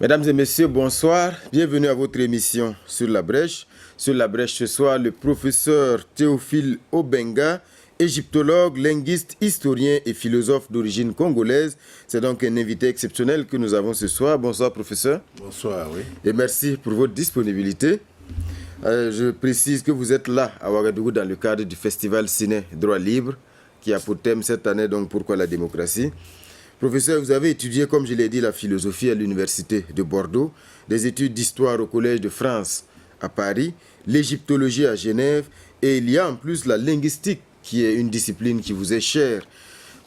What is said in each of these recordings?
Mesdames et messieurs, bonsoir. Bienvenue à votre émission Sur la Brèche. Sur la Brèche ce soir, le professeur Théophile Obenga, égyptologue, linguiste, historien et philosophe d'origine congolaise. C'est donc un invité exceptionnel que nous avons ce soir. Bonsoir professeur. Bonsoir, oui. Et merci pour votre disponibilité. Je précise que vous êtes là à Ouagadougou dans le cadre du festival Ciné Droit Libre qui a pour thème cette année donc Pourquoi la démocratie. Professeur, vous avez étudié, comme je l'ai dit, la philosophie à l'université de Bordeaux, des études d'histoire au Collège de France à Paris, l'égyptologie à Genève, et il y a en plus la linguistique, qui est une discipline qui vous est chère.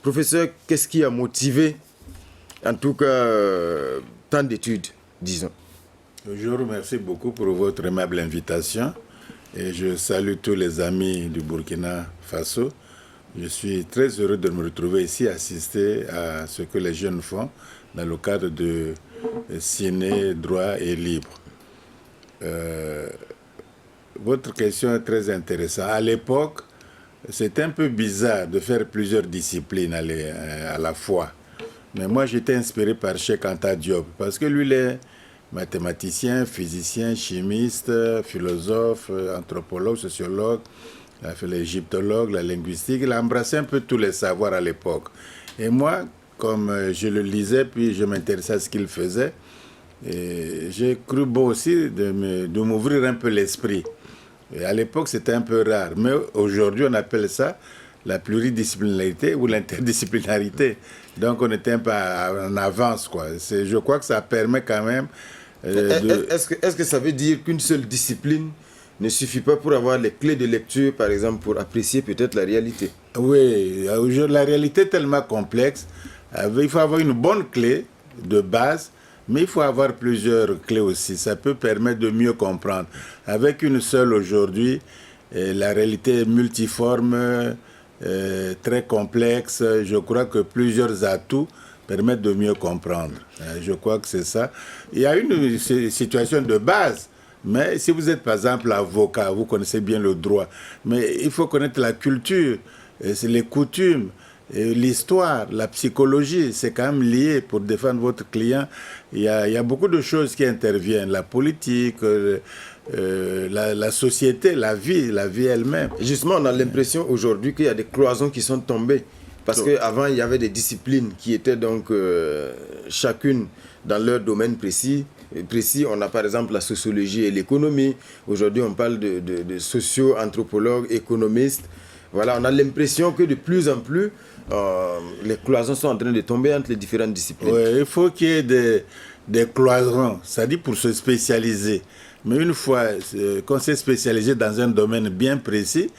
Professeur, qu'est-ce qui a motivé, en tout cas, tant d'études, disons? Je vous remercie beaucoup pour votre aimable invitation, et je salue tous les amis du Burkina Faso. Je suis très heureux de me retrouver ici, assister à ce que les jeunes font dans le cadre de ciné, droit et libre. Votre question est très intéressante. À l'époque, c'était un peu bizarre de faire plusieurs disciplines à la fois. Mais moi, j'étais inspiré par Cheikh Anta Diop, parce que lui, il est mathématicien, physicien, chimiste, philosophe, anthropologue, sociologue. Il a fait l'égyptologue, la linguistique, il a embrassé un peu tous les savoirs à l'époque. Et moi, comme je le lisais, puis je m'intéressais à ce qu'il faisait, j'ai cru beau aussi de m'ouvrir un peu l'esprit. Et à l'époque, c'était un peu rare. Mais aujourd'hui, on appelle ça la pluridisciplinarité ou l'interdisciplinarité. Donc, on était un peu en avance, quoi. Je crois que ça permet quand même... Est-ce que ça veut dire qu'une seule discipline ne suffit pas pour avoir les clés de lecture, par exemple, pour apprécier peut-être la réalité? Oui, la réalité est tellement complexe. Il faut avoir une bonne clé de base, mais il faut avoir plusieurs clés aussi. Ça peut permettre de mieux comprendre. Avec une seule aujourd'hui, la réalité est multiforme, très complexe. Je crois que plusieurs atouts permettent de mieux comprendre. Je crois que c'est ça. Il y a une situation de base. Mais si vous êtes par exemple avocat, vous connaissez bien le droit, mais il faut connaître la culture, les coutumes, l'histoire, la psychologie, c'est quand même lié pour défendre votre client. Il y a beaucoup de choses qui interviennent, la politique, la société, la vie elle-même. Justement, on a l'impression aujourd'hui qu'il y a des cloisons qui sont tombées. Parce qu'avant, il y avait des disciplines qui étaient donc chacune dans leur domaine précis. On a par exemple la sociologie et l'économie. Aujourd'hui, on parle de socio-anthropologues, économistes. Voilà, on a l'impression que de plus en plus, les cloisons sont en train de tomber entre les différentes disciplines. Oui, il faut qu'il y ait des cloisons, c'est-à-dire pour se spécialiser. Mais une fois qu'on s'est spécialisé dans un domaine bien précis,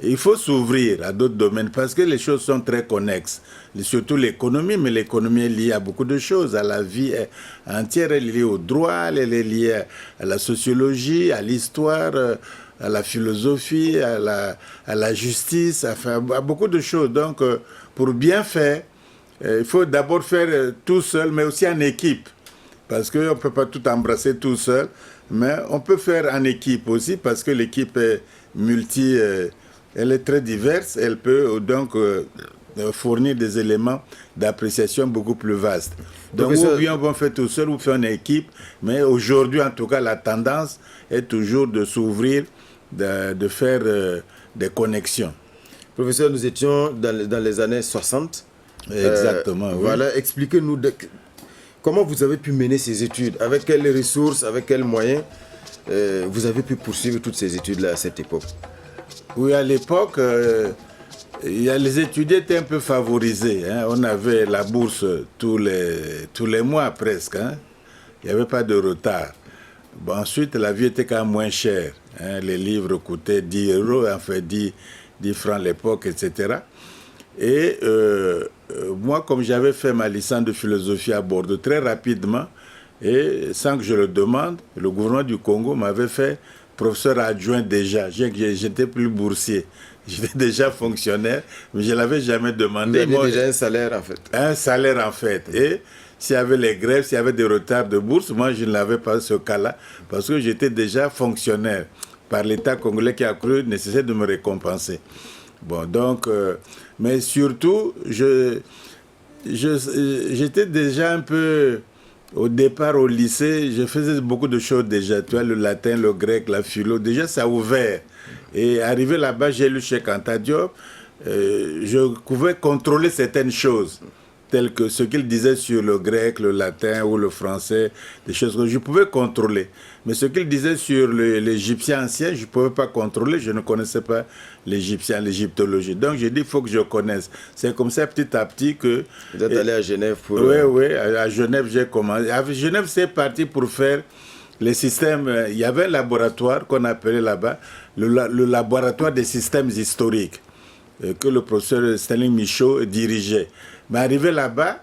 il faut s'ouvrir à d'autres domaines parce que les choses sont très connexes. Surtout l'économie, mais l'économie est liée à beaucoup de choses, à la vie entière, elle est liée au droit, elle est liée à la sociologie, à l'histoire, à la philosophie, à la justice, à beaucoup de choses. Donc, pour bien faire, il faut d'abord faire tout seul, mais aussi en équipe. Parce qu'on ne peut pas tout embrasser tout seul, mais on peut faire en équipe aussi parce que l'équipe est elle est très diverse, elle peut donc fournir des éléments d'appréciation beaucoup plus vastes. Donc, ou bien on fait tout seul ou faire en équipe, mais aujourd'hui, en tout cas, la tendance est toujours de s'ouvrir, de faire des connexions. Professeur, nous étions dans les années 60. Exactement, oui. Voilà, expliquez-nous comment vous avez pu mener ces études, avec quelles ressources, avec quels moyens vous avez pu poursuivre toutes ces études-là à cette époque. Oui, à l'époque, les étudiants étaient un peu favorisés. Hein. On avait la bourse tous les mois presque. Hein. Il n'y avait pas de retard. Bon, ensuite, la vie était quand même moins chère. Hein. Les livres coûtaient 10 €, en fait 10 francs à l'époque, etc. Et moi, comme j'avais fait ma licence de philosophie à Bordeaux très rapidement, et sans que je le demande, le gouvernement du Congo m'avait fait professeur adjoint déjà. J'étais plus boursier. J'étais déjà fonctionnaire, mais je ne l'avais jamais demandé. Vous aviez déjà un salaire en fait. Un salaire en fait. Et s'il y avait les grèves, s'il y avait des retards de bourse. Moi, je n'avais pas ce cas-là parce que j'étais déjà fonctionnaire par l'État congolais qui a cru nécessaire de me récompenser. Bon, donc, mais surtout, j'étais déjà un peu, au départ au lycée, je faisais beaucoup de choses déjà. Tu vois, le latin, le grec, la philo, déjà ça a ouvert. Et arrivé là-bas, j'ai lu chez Anta Diop, je pouvais contrôler certaines choses, telles que ce qu'il disait sur le grec, le latin ou le français, des choses que je pouvais contrôler. Mais ce qu'il disait sur l'Égyptien ancien, je ne pouvais pas contrôler, je ne connaissais pas l'Égyptien, l'égyptologie. Donc j'ai dit, il faut que je connaisse. C'est comme ça, petit à petit, que... Vous êtes allé à Genève pour... Oui, à Genève, j'ai commencé. À Genève, c'est parti pour faire les systèmes... Il y avait un laboratoire qu'on appelait là-bas, le laboratoire des systèmes historiques, que le professeur Stanley Michaud dirigeait. Mais arrivé là-bas,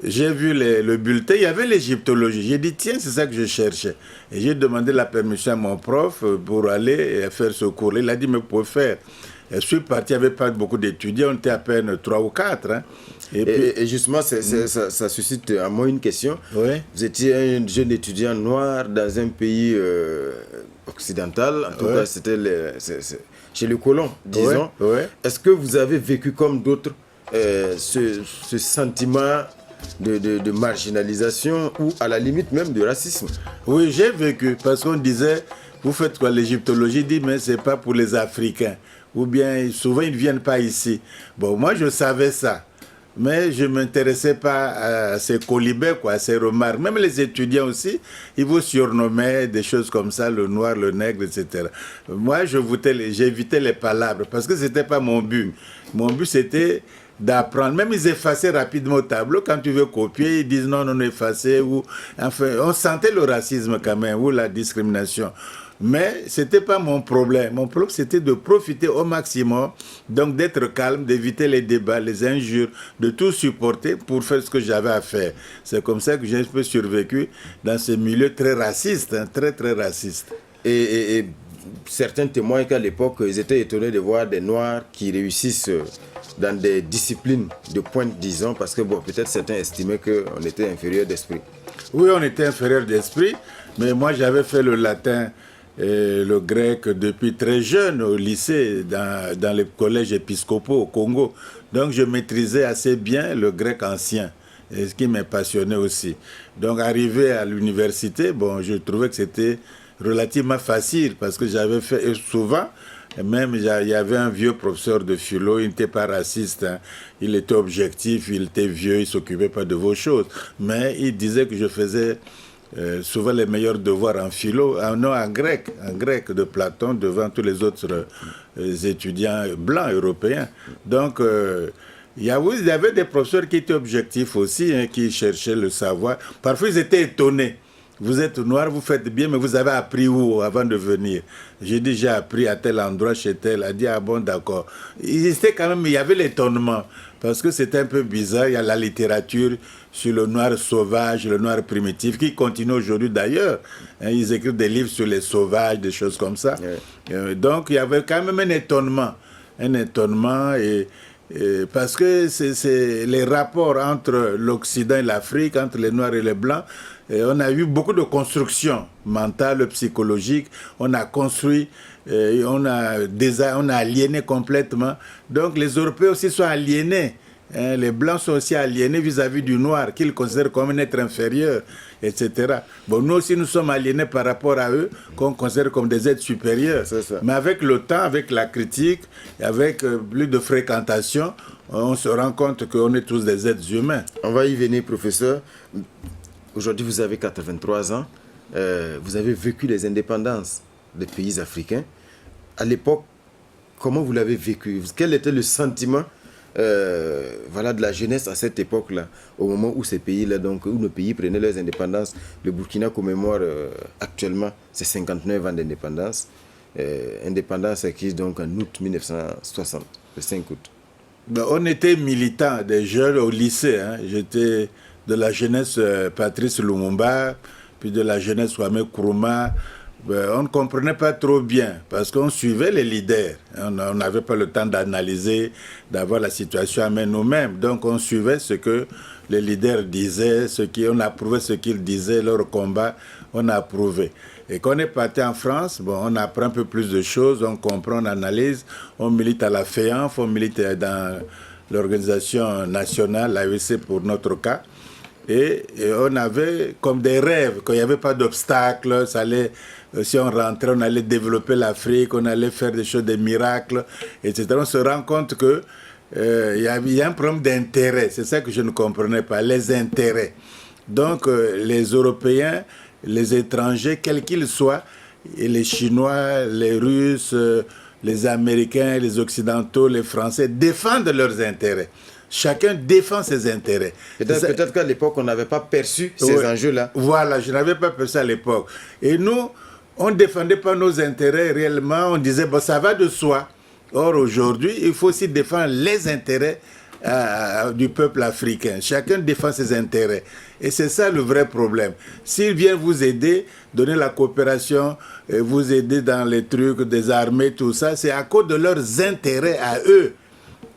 j'ai vu le bulletin, il y avait l'égyptologie. J'ai dit, tiens, c'est ça que je cherchais. Et j'ai demandé la permission à mon prof pour aller faire ce cours. Il a dit, mais vous pouvez faire. Et je suis parti, il n'y avait pas beaucoup d'étudiants, on était à peine 3 ou 4. Hein. Et justement, ça suscite à moi une question. Oui. Vous étiez un jeune étudiant noir dans un pays occidental, en tout cas, c'était chez le colon, disons. Oui. Est-ce que vous avez vécu comme d'autres ce sentiment de marginalisation ou à la limite même de racisme? Oui, j'ai vécu parce qu'on disait, vous faites quoi? L'égyptologie dit, mais c'est pas pour les Africains. Ou bien souvent ils ne viennent pas ici. Bon, moi je savais ça. Mais je ne m'intéressais pas à ces colibets, quoi, à ces remarques. Même les étudiants aussi, ils vous surnommaient des choses comme ça, le noir, le nègre, etc. Moi, j'évitais les palabres parce que ce n'était pas mon but. Mon but, c'était d'apprendre. Même ils effaçaient rapidement au tableau. Quand tu veux copier, ils disent non, non, effacer. Enfin, on sentait le racisme quand même, ou la discrimination. Mais ce n'était pas mon problème. Mon problème, c'était de profiter au maximum, donc d'être calme, d'éviter les débats, les injures, de tout supporter pour faire ce que j'avais à faire. C'est comme ça que j'ai un peu survécu dans ce milieu très raciste, hein, très, très raciste. Et certains témoignent qu'à l'époque, ils étaient étonnés de voir des Noirs qui réussissent dans des disciplines de pointe, disons, parce que bon, peut-être certains estimaient qu'on était inférieur d'esprit. Oui, on était inférieur d'esprit, mais moi j'avais fait le latin et le grec depuis très jeune au lycée, dans les collèges épiscopaux au Congo. Donc je maîtrisais assez bien le grec ancien, et ce qui m'a passionné aussi. Donc arrivé à l'université, bon, je trouvais que c'était relativement facile parce que j'avais fait, et souvent, même il y avait un vieux professeur de philo, il n'était pas raciste, hein. Il était objectif, il était vieux, il ne s'occupait pas de vos choses. Mais il disait que je faisais souvent les meilleurs devoirs en philo, non, en grec de Platon devant tous les autres étudiants blancs européens. Donc, il y avait des professeurs qui étaient objectifs aussi, hein, qui cherchaient le savoir. Parfois, ils étaient étonnés. Vous êtes noir, vous faites bien, mais vous avez appris où avant de venir? J'ai dit, j'ai appris à tel endroit, chez tel. Elle a dit, ah bon, d'accord. Il y avait l'étonnement, parce que c'était un peu bizarre. Il y a la littérature sur le noir sauvage, le noir primitif, qui continue aujourd'hui d'ailleurs. Hein, ils écrivent des livres sur les sauvages, des choses comme ça. Ouais. Donc, il y avait quand même un étonnement. Parce que c'est les rapports entre l'Occident et l'Afrique, entre les Noirs et les Blancs. Et on a eu beaucoup de constructions mentales, psychologiques. On a construit, on a aliéné complètement. Donc les Européens aussi sont aliénés. Hein, les Blancs sont aussi aliénés vis-à-vis du Noir, qu'ils considèrent comme un être inférieur, etc. Bon, nous aussi, nous sommes aliénés par rapport à eux, qu'on considère comme des êtres supérieurs. Mais avec le temps, avec la critique, avec plus de fréquentation, on se rend compte qu'on est tous des êtres humains. On va y venir, professeur. Aujourd'hui, vous avez 83 ans. Vous avez vécu les indépendances des pays africains. À l'époque, comment vous l'avez vécu? Quel était le sentiment de la jeunesse à cette époque-là, au moment où ces pays-là, donc où nos pays prenaient leurs indépendances? Le Burkina commémore actuellement ses 59 ans d'indépendance. Indépendance acquise donc en août 1960, le 5 août. Ben, on était militants, des jeunes au lycée. Hein. J'étais de la jeunesse Patrice Lumumba, puis de la jeunesse Kwame Nkrumah. on ne comprenait pas trop bien parce qu'on suivait les leaders. On n'avait pas le temps d'analyser, d'avoir la situation à nous-mêmes. Donc on suivait ce que les leaders disaient, on approuvait ce qu'ils disaient, leur combat, on a approuvé. Et quand on est parti en France, on apprend un peu plus de choses, on comprend, on analyse, on milite à la FEANF, on milite dans l'organisation nationale, l'AEC pour notre cas. Et on avait comme des rêves, qu'il n'y avait pas d'obstacles, si on rentrait, on allait développer l'Afrique, on allait faire des choses, des miracles, etc. On se rend compte que il y a un problème d'intérêt, c'est ça que je ne comprenais pas, les intérêts. Donc les Européens, les étrangers, quels qu'ils soient, et les Chinois, les Russes, les Américains, les Occidentaux, les Français, défendent leurs intérêts. Chacun défend ses intérêts. Peut-être qu'à l'époque, on n'avait pas perçu ces enjeux-là. Voilà, je n'avais pas perçu à l'époque. Et nous, on ne défendait pas nos intérêts réellement. On disait, ça va de soi. Or, aujourd'hui, il faut aussi défendre les intérêts du peuple africain. Chacun défend ses intérêts. Et c'est ça le vrai problème. S'ils viennent vous aider, donner la coopération, vous aider dans les trucs des armées, tout ça, c'est à cause de leurs intérêts à eux.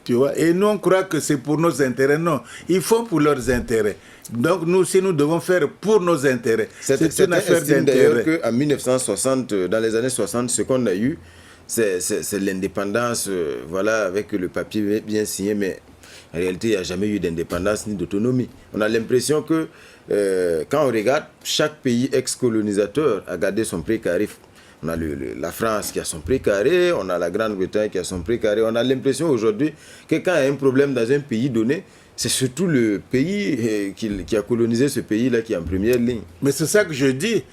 Tu vois? Et nous, on croit que c'est pour nos intérêts. Non, ils font pour leurs intérêts. Donc, nous aussi, nous devons faire pour nos intérêts. C'est une affaire d'intérêt. D'ailleurs qu'en 1960, dans les années 60, ce qu'on a eu, c'est l'indépendance, voilà, avec le papier bien signé, mais en réalité, il n'y a jamais eu d'indépendance ni d'autonomie. On a l'impression que, quand on regarde, chaque pays ex-colonisateur a gardé son précaré. On a la France qui a son précaré, on a la Grande-Bretagne qui a son précaré. On a l'impression aujourd'hui que quand il y a un problème dans un pays donné, c'est surtout le pays qui a colonisé ce pays-là qui est en première ligne. Mais c'est ça que je dis.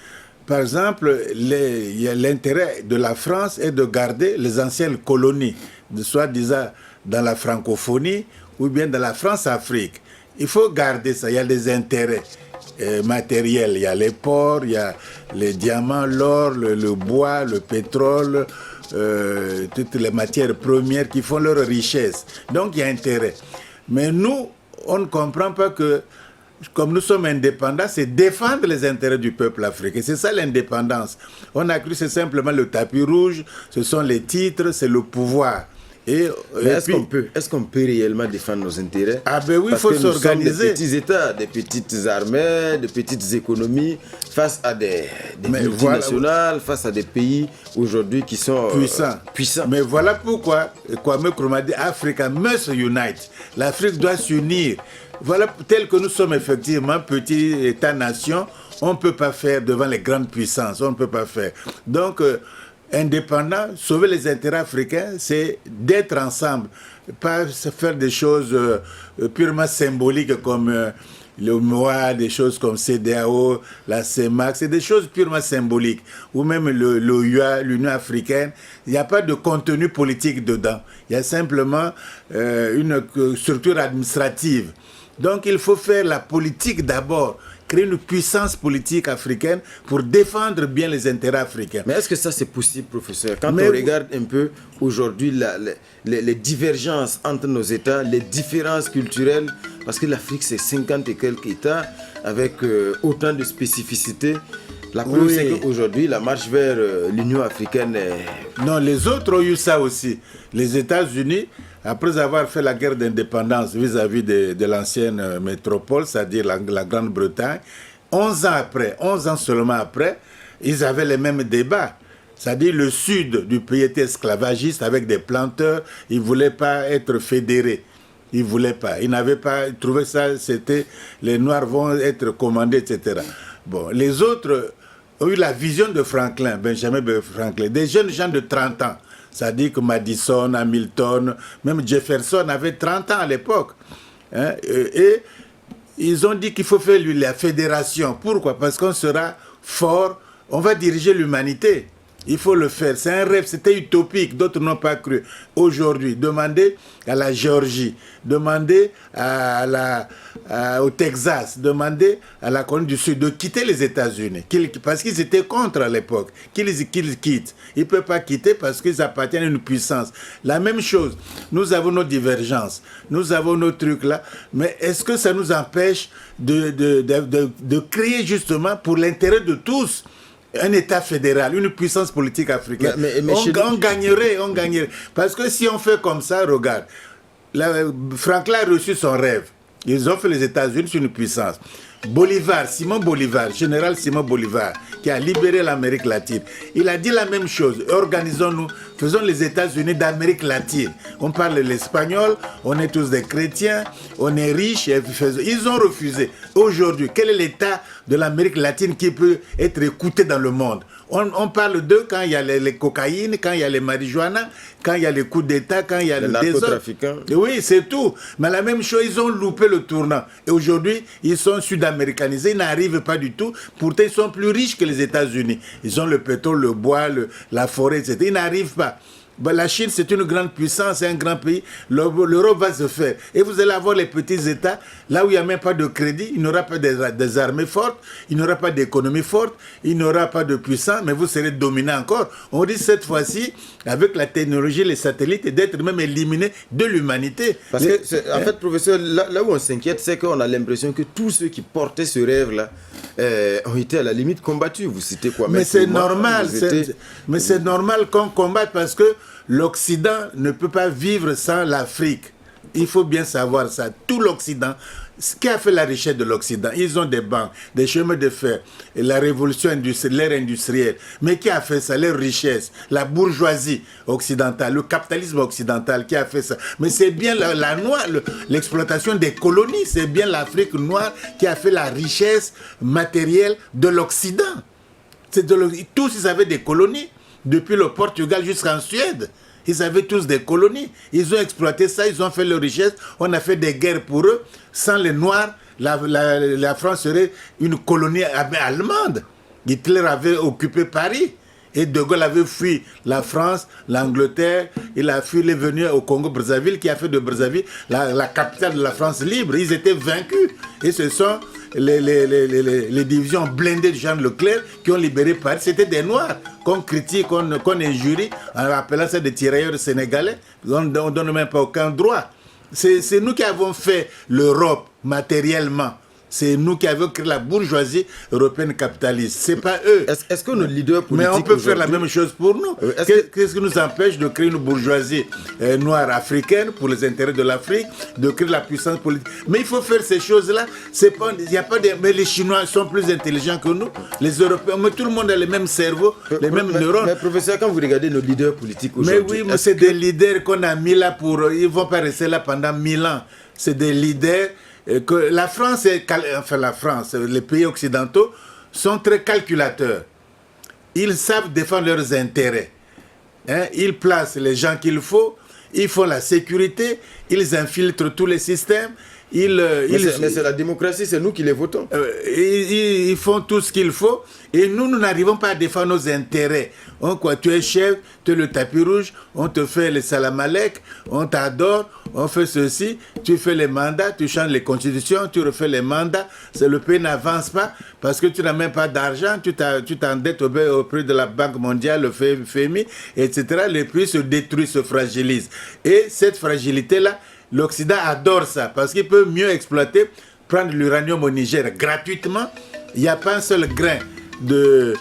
Par exemple, l'intérêt de la France est de garder les anciennes colonies, soit disant dans la francophonie ou bien dans la France-Afrique. Il faut garder ça, il y a des intérêts matériels, il y a les ports, il y a les diamants, l'or, le bois, le pétrole, toutes les matières premières qui font leur richesse. Donc il y a intérêt. Mais nous, on ne comprend pas que, comme nous sommes indépendants, c'est défendre les intérêts du peuple africain. C'est ça l'indépendance. On a cru que c'est simplement le tapis rouge, ce sont les titres, c'est le pouvoir. Mais est-ce qu'on peut réellement défendre nos intérêts? Ah ben oui, il faut s'organiser. Des petits États, des petites armées, des petites économies face à des multinationales, face à des pays aujourd'hui qui sont puissants. Mais voilà pourquoi Kwame Nkrumah dit Africa must unite. L'Afrique doit s'unir. Voilà, tel que nous sommes effectivement petit État-nation, on ne peut pas faire devant les grandes puissances. On ne peut pas faire. Donc, indépendant, sauver les intérêts africains, c'est d'être ensemble, pas faire des choses purement symboliques comme le MOA, des choses comme CEDEAO, la CEMAC, c'est des choses purement symboliques, ou même l'OUA, l'Union africaine. Il n'y a pas de contenu politique dedans, il y a simplement une structure administrative. Donc il faut faire la politique d'abord, créer une puissance politique africaine pour défendre bien les intérêts africains. Mais est-ce que ça c'est possible, professeur? Quand on regarde un peu aujourd'hui les divergences entre nos États, les différences culturelles, parce que l'Afrique c'est 50 et quelques États avec autant de spécificités. La preuve c'est qu'aujourd'hui la marche vers l'Union africaine est... Non, les autres ont eu ça aussi. Les États-Unis, après avoir fait la guerre d'indépendance vis-à-vis de l'ancienne métropole, c'est-à-dire la Grande-Bretagne, 11 ans seulement après, ils avaient les mêmes débats. C'est-à-dire le sud du pays était esclavagiste avec des planteurs, ils ne voulaient pas être fédérés. Ils ne voulaient pas. Ils n'avaient pas trouvé ça, c'était les Noirs vont être commandés, etc. Bon, les autres ont eu la vision de Franklin, Benjamin Franklin, des jeunes gens de 30 ans. C'est-à-dire que Madison, Hamilton, même Jefferson avait 30 ans à l'époque. Hein, et ils ont dit qu'il faut faire la fédération. Pourquoi? Parce qu'on sera fort, on va diriger l'humanité. Il faut le faire. C'est un rêve, c'était utopique. D'autres n'ont pas cru. Aujourd'hui, demandez à la Géorgie, demandez au Texas, demandez à la Corée du Sud de quitter les États-Unis. Parce qu'ils étaient contre à l'époque. Qu'ils quittent. Ils ne peuvent pas quitter parce qu'ils appartiennent à une puissance. La même chose. Nous avons nos divergences. Nous avons nos trucs là. Mais est-ce que ça nous empêche de créer justement pour l'intérêt de tous un État fédéral, une puissance politique africaine. On gagnerait. Parce que si on fait comme ça, regarde, Franklin a reçu son rêve. Ils ont fait les États-Unis sur une puissance. Simon Bolivar, général Simon Bolivar, qui a libéré l'Amérique latine, il a dit la même chose. Organisons-nous, faisons les États-Unis d'Amérique latine. On parle l'espagnol, on est tous des chrétiens, on est riches. Ils ont refusé. Aujourd'hui, quel est l'État de l'Amérique latine qui peut être écouté dans le monde? On parle d'eux quand il y a les cocaïnes, quand il y a les marijuana, quand il y a les coups d'État, quand il y a les narcotrafiquants. Oui, c'est tout. Mais la même chose, ils ont loupé le tournant. Et aujourd'hui, ils sont sud-américanisés, ils n'arrivent pas du tout. Pourtant, ils sont plus riches que les États-Unis. Ils ont le pétrole, le bois, la forêt, etc. Ils n'arrivent pas. La Chine, c'est une grande puissance, c'est un grand pays. L'Europe va se faire. Et vous allez avoir les petits États, là où il n'y a même pas de crédit, il n'y aura pas des armées fortes, il n'y aura pas d'économie forte, il n'y aura pas de puissance, mais vous serez dominés encore. On dit cette fois-ci, avec la technologie, les satellites, d'être même éliminés de l'humanité. Parce que, en fait, professeur, là où on s'inquiète, c'est qu'on a l'impression que tous ceux qui portaient ce rêve-là ont été à la limite combattus. Vous citez quoi? Mais c'est normal. Mais c'est normal qu'on combatte parce que l'Occident ne peut pas vivre sans l'Afrique. Il faut bien savoir ça. Tout l'Occident, ce qui a fait la richesse de l'Occident, ils ont des banques, des chemins de fer, et la révolution industrielle, l'ère industrielle. Mais qui a fait ça? Leur richesse, la bourgeoisie occidentale, le capitalisme occidental qui a fait ça. Mais c'est bien l'exploitation des colonies, c'est bien l'Afrique noire qui a fait la richesse matérielle de l'Occident. Tous, ils avaient des colonies. Depuis le Portugal jusqu'en Suède, ils avaient tous des colonies. Ils ont exploité ça, ils ont fait leur richesse. On a fait des guerres pour eux. Sans les Noirs, la France serait une colonie allemande. Hitler avait occupé Paris. Et De Gaulle avait fui la France, l'Angleterre. Il est venu au Congo-Brazzaville, qui a fait de Brazzaville la capitale de la France libre. Ils étaient vaincus. Et ce sont les divisions blindées de Jean Leclerc qui ont libéré Paris. C'était des Noirs qu'on critique, qu'on injurie en appelant ça des tirailleurs sénégalais. On ne donne même pas aucun droit. C'est nous qui avons fait l'Europe matériellement. C'est nous qui avons créé la bourgeoisie européenne capitaliste. C'est pas eux. Est-ce que nos leaders politiques... Mais on peut faire la même chose pour nous. Qu'est-ce qui nous empêche de créer une bourgeoisie noire africaine pour les intérêts de l'Afrique, de créer la puissance politique? Mais il faut faire ces choses-là. Mais les Chinois sont plus intelligents que nous. Les Européens, mais tout le monde a le même cerveau, les mêmes neurones. Mais professeur, quand vous regardez nos leaders politiques aujourd'hui... Mais oui, mais c'est des leaders qu'on a mis là pour... Ils ne vont pas rester là pendant 1000 ans. C'est des leaders... que la France, les pays occidentaux sont très calculateurs. Ils savent défendre leurs intérêts. Ils placent les gens qu'il faut, ils font la sécurité, ils infiltrent tous les systèmes. Mais c'est la démocratie, c'est nous qui les votons. Ils font tout ce qu'il faut et nous n'arrivons pas à défendre nos intérêts. Tu es chef, tu es le tapis rouge, on te fait le salam alek, on t'adore, on fait ceci, tu fais les mandats, tu changes les constitutions, tu refais les mandats. Le pays n'avance pas parce que tu n'as même pas d'argent, tu t'endettes auprès de la Banque mondiale, le FMI, etc. Le pays se détruit, se fragilise. Et cette fragilité-là, l'Occident adore ça parce qu'il peut mieux exploiter, prendre l'uranium au Niger gratuitement. Il n'y a pas un seul grain de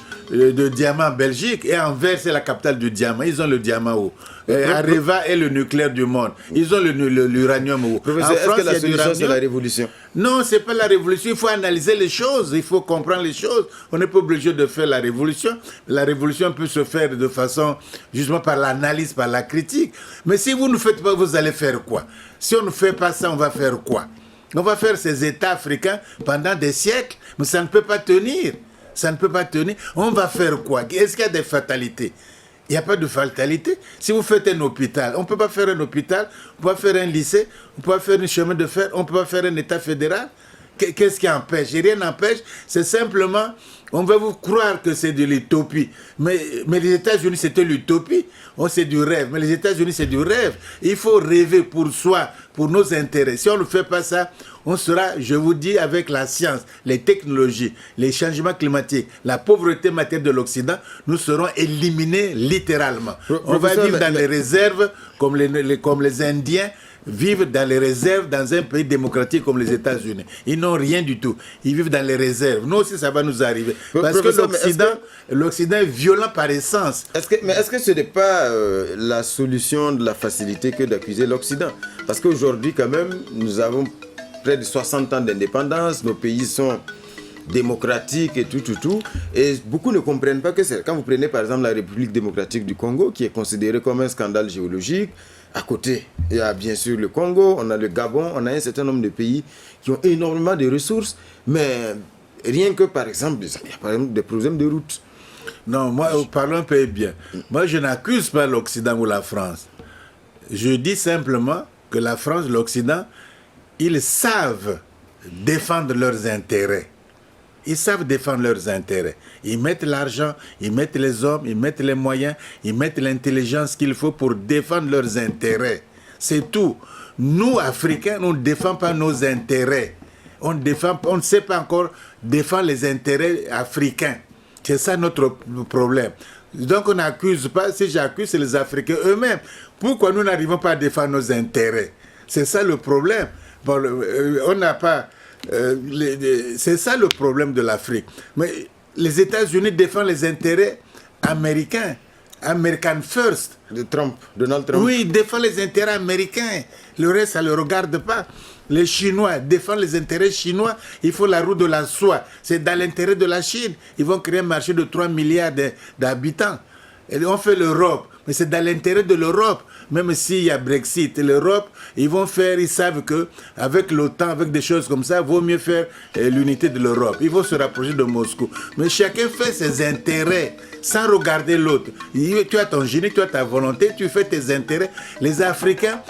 diamant en Belgique et Anvers c'est la capitale du diamant. Ils ont le diamant où Areva est le nucléaire du monde. Ils ont l'uranium où Professeur, est-ce que la solution c'est la révolution? Non, c'est pas la révolution. Il faut analyser les choses, il faut comprendre les choses. On n'est pas obligé de faire la révolution. La révolution peut se faire de façon justement par l'analyse, par la critique. Mais si vous ne faites pas, vous allez faire quoi? Si on ne fait pas ça, on va faire quoi? On va faire ces États africains pendant des siècles, mais ça ne peut pas tenir. Ça ne peut pas tenir. On va faire quoi? Est-ce qu'il y a des fatalités? Il n'y a pas de fatalité. Si vous faites un hôpital, on ne peut pas faire un hôpital, on peut pas faire un lycée, on peut pas faire un chemin de fer, on ne peut pas faire un État fédéral. Qu'est-ce qui empêche? Rien n'empêche. C'est simplement, on va vous croire que c'est de l'utopie. Mais les États-Unis, c'était l'utopie. C'est du rêve. Mais les États-Unis, c'est du rêve. Il faut rêver pour soi, pour nos intérêts. Si on ne fait pas ça, on sera, je vous dis, avec la science, les technologies, les changements climatiques, la pauvreté matérielle de l'Occident, nous serons éliminés littéralement. On va vivre dans les réserves comme les Indiens. vivent dans les réserves dans un pays démocratique comme les États-Unis. Ils n'ont rien du tout. Ils vivent dans les réserves. Nous aussi, ça va nous arriver. Parce que l'Occident est violent par essence. Mais est-ce que ce n'est pas la solution de la facilité que d'accuser l'Occident? Parce qu'aujourd'hui, quand même, nous avons près de 60 ans d'indépendance. Nos pays sont démocratique et tout. Et beaucoup ne comprennent pas que c'est... Quand vous prenez par exemple la République démocratique du Congo, qui est considérée comme un scandale géologique, à côté, il y a bien sûr le Congo, on a le Gabon, on a un certain nombre de pays qui ont énormément de ressources, mais rien que par exemple, il y a par exemple des problèmes de route. Non, moi, parlons un peu bien. Moi, je n'accuse pas l'Occident ou la France. Je dis simplement que la France, l'Occident, ils savent défendre leurs intérêts. Ils savent défendre leurs intérêts. Ils mettent l'argent, ils mettent les hommes, ils mettent les moyens, ils mettent l'intelligence qu'il faut pour défendre leurs intérêts. C'est tout. Nous, Africains, nous ne défendons pas nos intérêts. On ne sait pas encore défendre les intérêts africains. C'est ça notre problème. Donc on n'accuse pas, si j'accuse, c'est les Africains eux-mêmes. Pourquoi nous n'arrivons pas à défendre nos intérêts? C'est ça le problème. Bon, on n'a pas... c'est ça le problème de l'Afrique. Mais les États-Unis défendent les intérêts américains. American First. De Trump, Donald Trump. Oui, ils défendent les intérêts américains. Le reste, ça ne le regarde pas. Les Chinois défendent les intérêts chinois. Il faut la roue de la soie. C'est dans l'intérêt de la Chine. Ils vont créer un marché de 3 milliards d'habitants. Et on fait l'Europe. Mais c'est dans l'intérêt de l'Europe. Même s'il y a Brexit, l'Europe, ils savent qu'avec l'OTAN, avec des choses comme ça, il vaut mieux faire l'unité de l'Europe. Ils vont se rapprocher de Moscou. Mais chacun fait ses intérêts sans regarder l'autre. Tu as ton génie, tu as ta volonté, tu fais tes intérêts. Les Africains,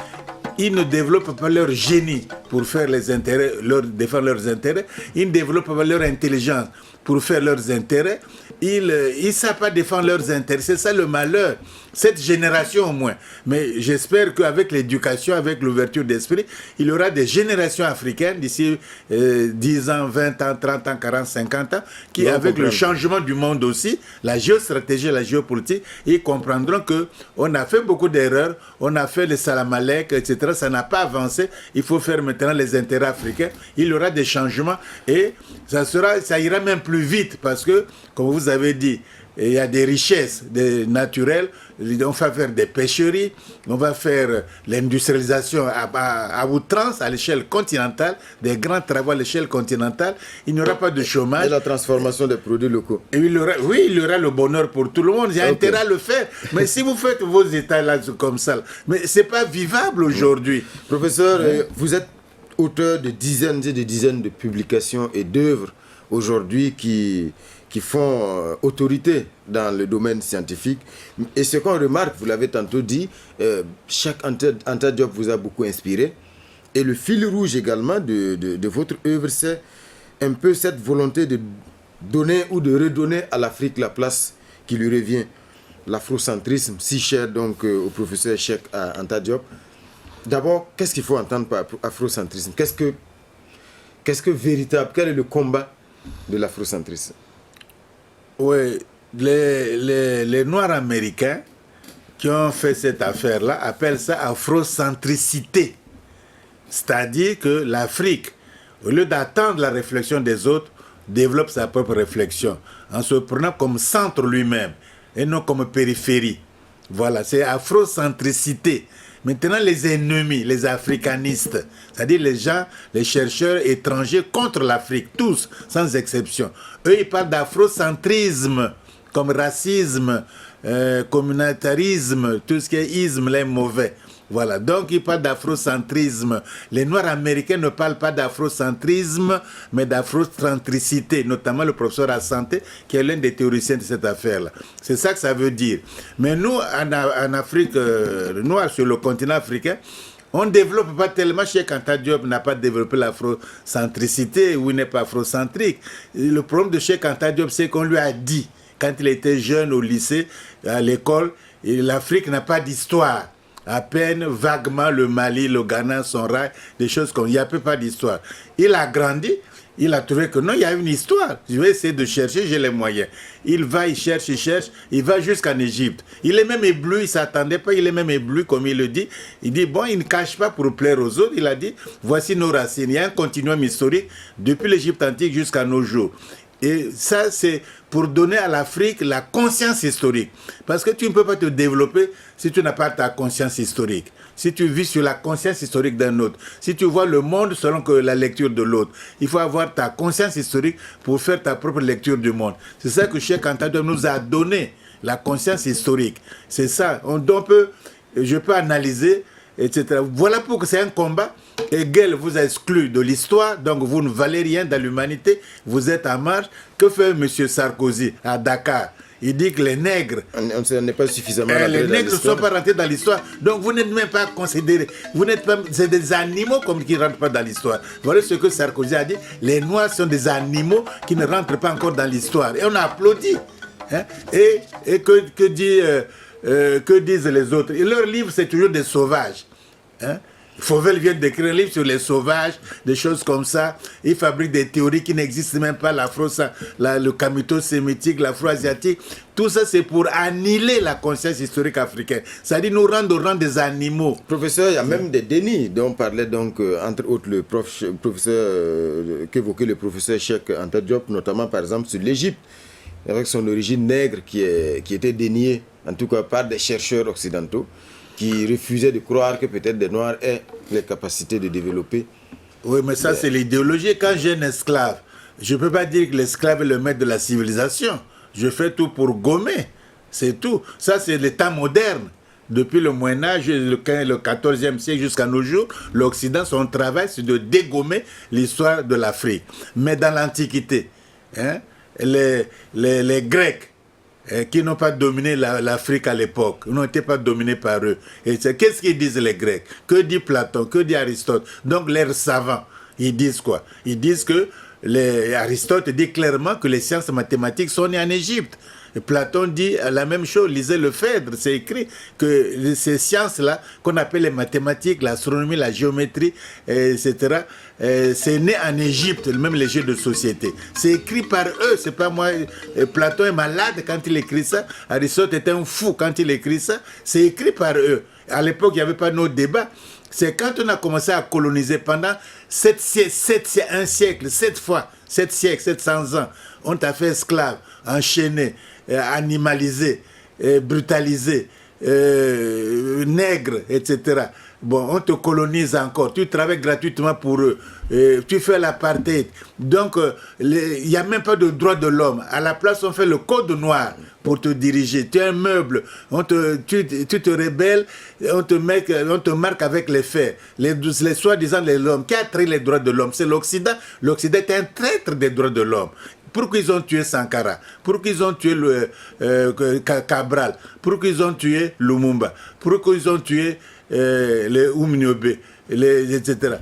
ils ne développent pas leur génie pour faire les intérêts, défendre leurs intérêts. Ils ne développent pas leur intelligence pour faire leurs intérêts. Ils ne savent pas défendre leurs intérêts. C'est ça le malheur. Cette génération au moins. Mais j'espère qu'avec l'éducation, avec l'ouverture d'esprit, il y aura des générations africaines d'ici 10 ans, 20 ans, 30 ans, 40, 50 ans, qui avec le changement du monde aussi, la géostratégie, la géopolitique, ils comprendront qu'on a fait beaucoup d'erreurs, on a fait les salamalek, etc. Ça n'a pas avancé. Il faut faire maintenant les intérêts africains. Il y aura des changements et ça ira même plus vite parce que, comme vous avez dit, il y a des richesses naturelles. On va faire des pêcheries, on va faire l'industrialisation à outrance, à l'échelle continentale, des grands travaux à l'échelle continentale. Il n'y aura pas de chômage. Et la transformation des produits locaux. Et il y aura le bonheur pour tout le monde. Il y a intérêt à le faire. Mais si vous faites vos états là comme ça, mais ce n'est pas vivable aujourd'hui. Professeur, vous êtes auteur de dizaines et de dizaines de publications et d'œuvres aujourd'hui qui font autorité dans le domaine scientifique. Et ce qu'on remarque, vous l'avez tantôt dit, chaque Anta Diop vous a beaucoup inspiré. Et le fil rouge également de votre œuvre, c'est un peu cette volonté de donner ou de redonner à l'Afrique la place qui lui revient. L'afrocentrisme, si cher donc au professeur Cheikh Anta Diop. D'abord, qu'est-ce qu'il faut entendre par afrocentrisme? Qu'est-ce que véritable, quel est le combat de l'afrocentrisme? Oui, les Noirs américains qui ont fait cette affaire-là appellent ça afrocentricité. C'est-à-dire que l'Afrique, au lieu d'attendre la réflexion des autres, développe sa propre réflexion en se prenant comme centre lui-même et non comme périphérie. Voilà, c'est afrocentricité. Maintenant, les ennemis, les africanistes, c'est-à-dire les gens, les chercheurs étrangers contre l'Afrique, tous, sans exception. Eux, ils parlent d'afrocentrisme, comme racisme, communautarisme, tout ce qui est isme, les mauvais. Voilà, donc ils parlent d'afrocentrisme. Les Noirs américains ne parlent pas d'afrocentrisme, mais d'afrocentricité, notamment le professeur Asante, qui est l'un des théoriciens de cette affaire-là. C'est ça que ça veut dire. Mais nous, en Afrique noire, sur le continent africain, on ne développe pas tellement. Cheikh Anta Diop n'a pas développé l'afrocentricité ou il n'est pas afrocentrique. Le problème de Cheikh Anta Diop, c'est qu'on lui a dit, quand il était jeune au lycée, à l'école, l'Afrique n'a pas d'histoire. À peine, vaguement, le Mali, le Ghana, son rail, des choses comme il n'y a peu pas d'histoire. Il a grandi, Il a trouvé que non, il y a une histoire. Je vais essayer de chercher, j'ai les moyens. Il va, il cherche, il va jusqu'en Égypte. Il est même ébloui, il ne s'attendait pas, il est même ébloui, comme il le dit. Il dit, bon, il ne cache pas pour plaire aux autres. Il a dit, voici nos racines. Il y a un continuum historique depuis l'Égypte antique jusqu'à nos jours. Et ça, c'est pour donner à l'Afrique la conscience historique. Parce que tu ne peux pas te développer si tu n'as pas ta conscience historique. Si tu vis sur la conscience historique d'un autre, si tu vois le monde selon que la lecture de l'autre, il faut avoir ta conscience historique pour faire ta propre lecture du monde. C'est ça que Cheikh Anta Diop nous a donné, la conscience historique. C'est ça. Je peux analyser, etc. Voilà pourquoi c'est un combat. Hegel vous a exclu de l'histoire, donc vous ne valez rien dans l'humanité, vous êtes en marche. Que fait M. Sarkozy à Dakar? Il dit que les nègres, on n'est pas suffisamment les nègres ne sont pas rentrés dans l'histoire. Donc vous n'êtes même pas considérés. Vous n'êtes pas, c'est des animaux comme qui ne rentrent pas dans l'histoire. Voilà ce que Sarkozy a dit. Les Noirs sont des animaux qui ne rentrent pas encore dans l'histoire. Et on a applaudi. Hein? Et que disent les autres? Et leur livre, c'est toujours des sauvages. Hein? Fauvel vient d'écrire un livre sur les sauvages, des choses comme ça. Il fabrique des théories qui n'existent même pas, le camito-sémitique, l'afro-asiatique. Tout ça, c'est pour annihiler la conscience historique africaine. C'est-à-dire nous rendre au rang des animaux. Professeur, il y a même des dénis dont parlait donc, entre autres, le professeur, qu'évoquait le professeur Cheikh Anta Diop, notamment par exemple sur l'Égypte, avec son origine nègre qui était déniée, en tout cas par des chercheurs occidentaux, qui refusaient de croire que peut-être des Noirs aient les capacités de développer. Oui, mais ça, c'est l'idéologie. Quand j'ai un esclave, je ne peux pas dire que l'esclave est le maître de la civilisation. Je fais tout pour gommer. C'est tout. Ça, c'est l'état moderne. Depuis le Moyen-Âge, le 14e siècle jusqu'à nos jours, l'Occident, son travail, c'est de dégommer l'histoire de l'Afrique. Mais dans l'Antiquité, hein, les Grecs, qui n'ont pas dominé l'Afrique à l'époque, n'ont été pas dominés par eux. Et qu'est-ce qu'ils disent les Grecs? Que dit Platon? Que dit Aristote? Donc leurs savants, ils disent quoi? Ils disent que Aristote dit clairement que les sciences mathématiques sont nées en Égypte. Et Platon dit la même chose, lisez le Phèdre, c'est écrit que ces sciences-là, qu'on appelle les mathématiques, l'astronomie, la géométrie, etc., c'est né en Égypte, même les jeux de société. C'est écrit par eux, c'est pas moi. Platon est malade quand il écrit ça, Aristote est un fou quand il écrit ça, c'est écrit par eux. À l'époque, il n'y avait pas nos débats. C'est quand on a commencé à coloniser pendant 7 siècles, 700 ans, on t'a fait esclave, enchaîné, animalisé, brutalisé, nègre, etc. Bon, on te colonise encore, tu travailles gratuitement pour eux, tu fais l'apartheid. Donc, il n'y a même pas de droit de l'homme. À la place, on fait le code noir pour te diriger. Tu es un meuble, tu te rebelles, on te marque avec les faits. Les soi-disant les l'homme. Qui a trahi les droits de l'homme? C'est l'Occident. L'Occident est un traître des droits de l'homme. Pourquoi ils ont tué Sankara? Pourquoi ils ont tué Cabral? Pourquoi ils ont tué Lumumba? Pourquoi ils ont tué les Oumniobe, etc.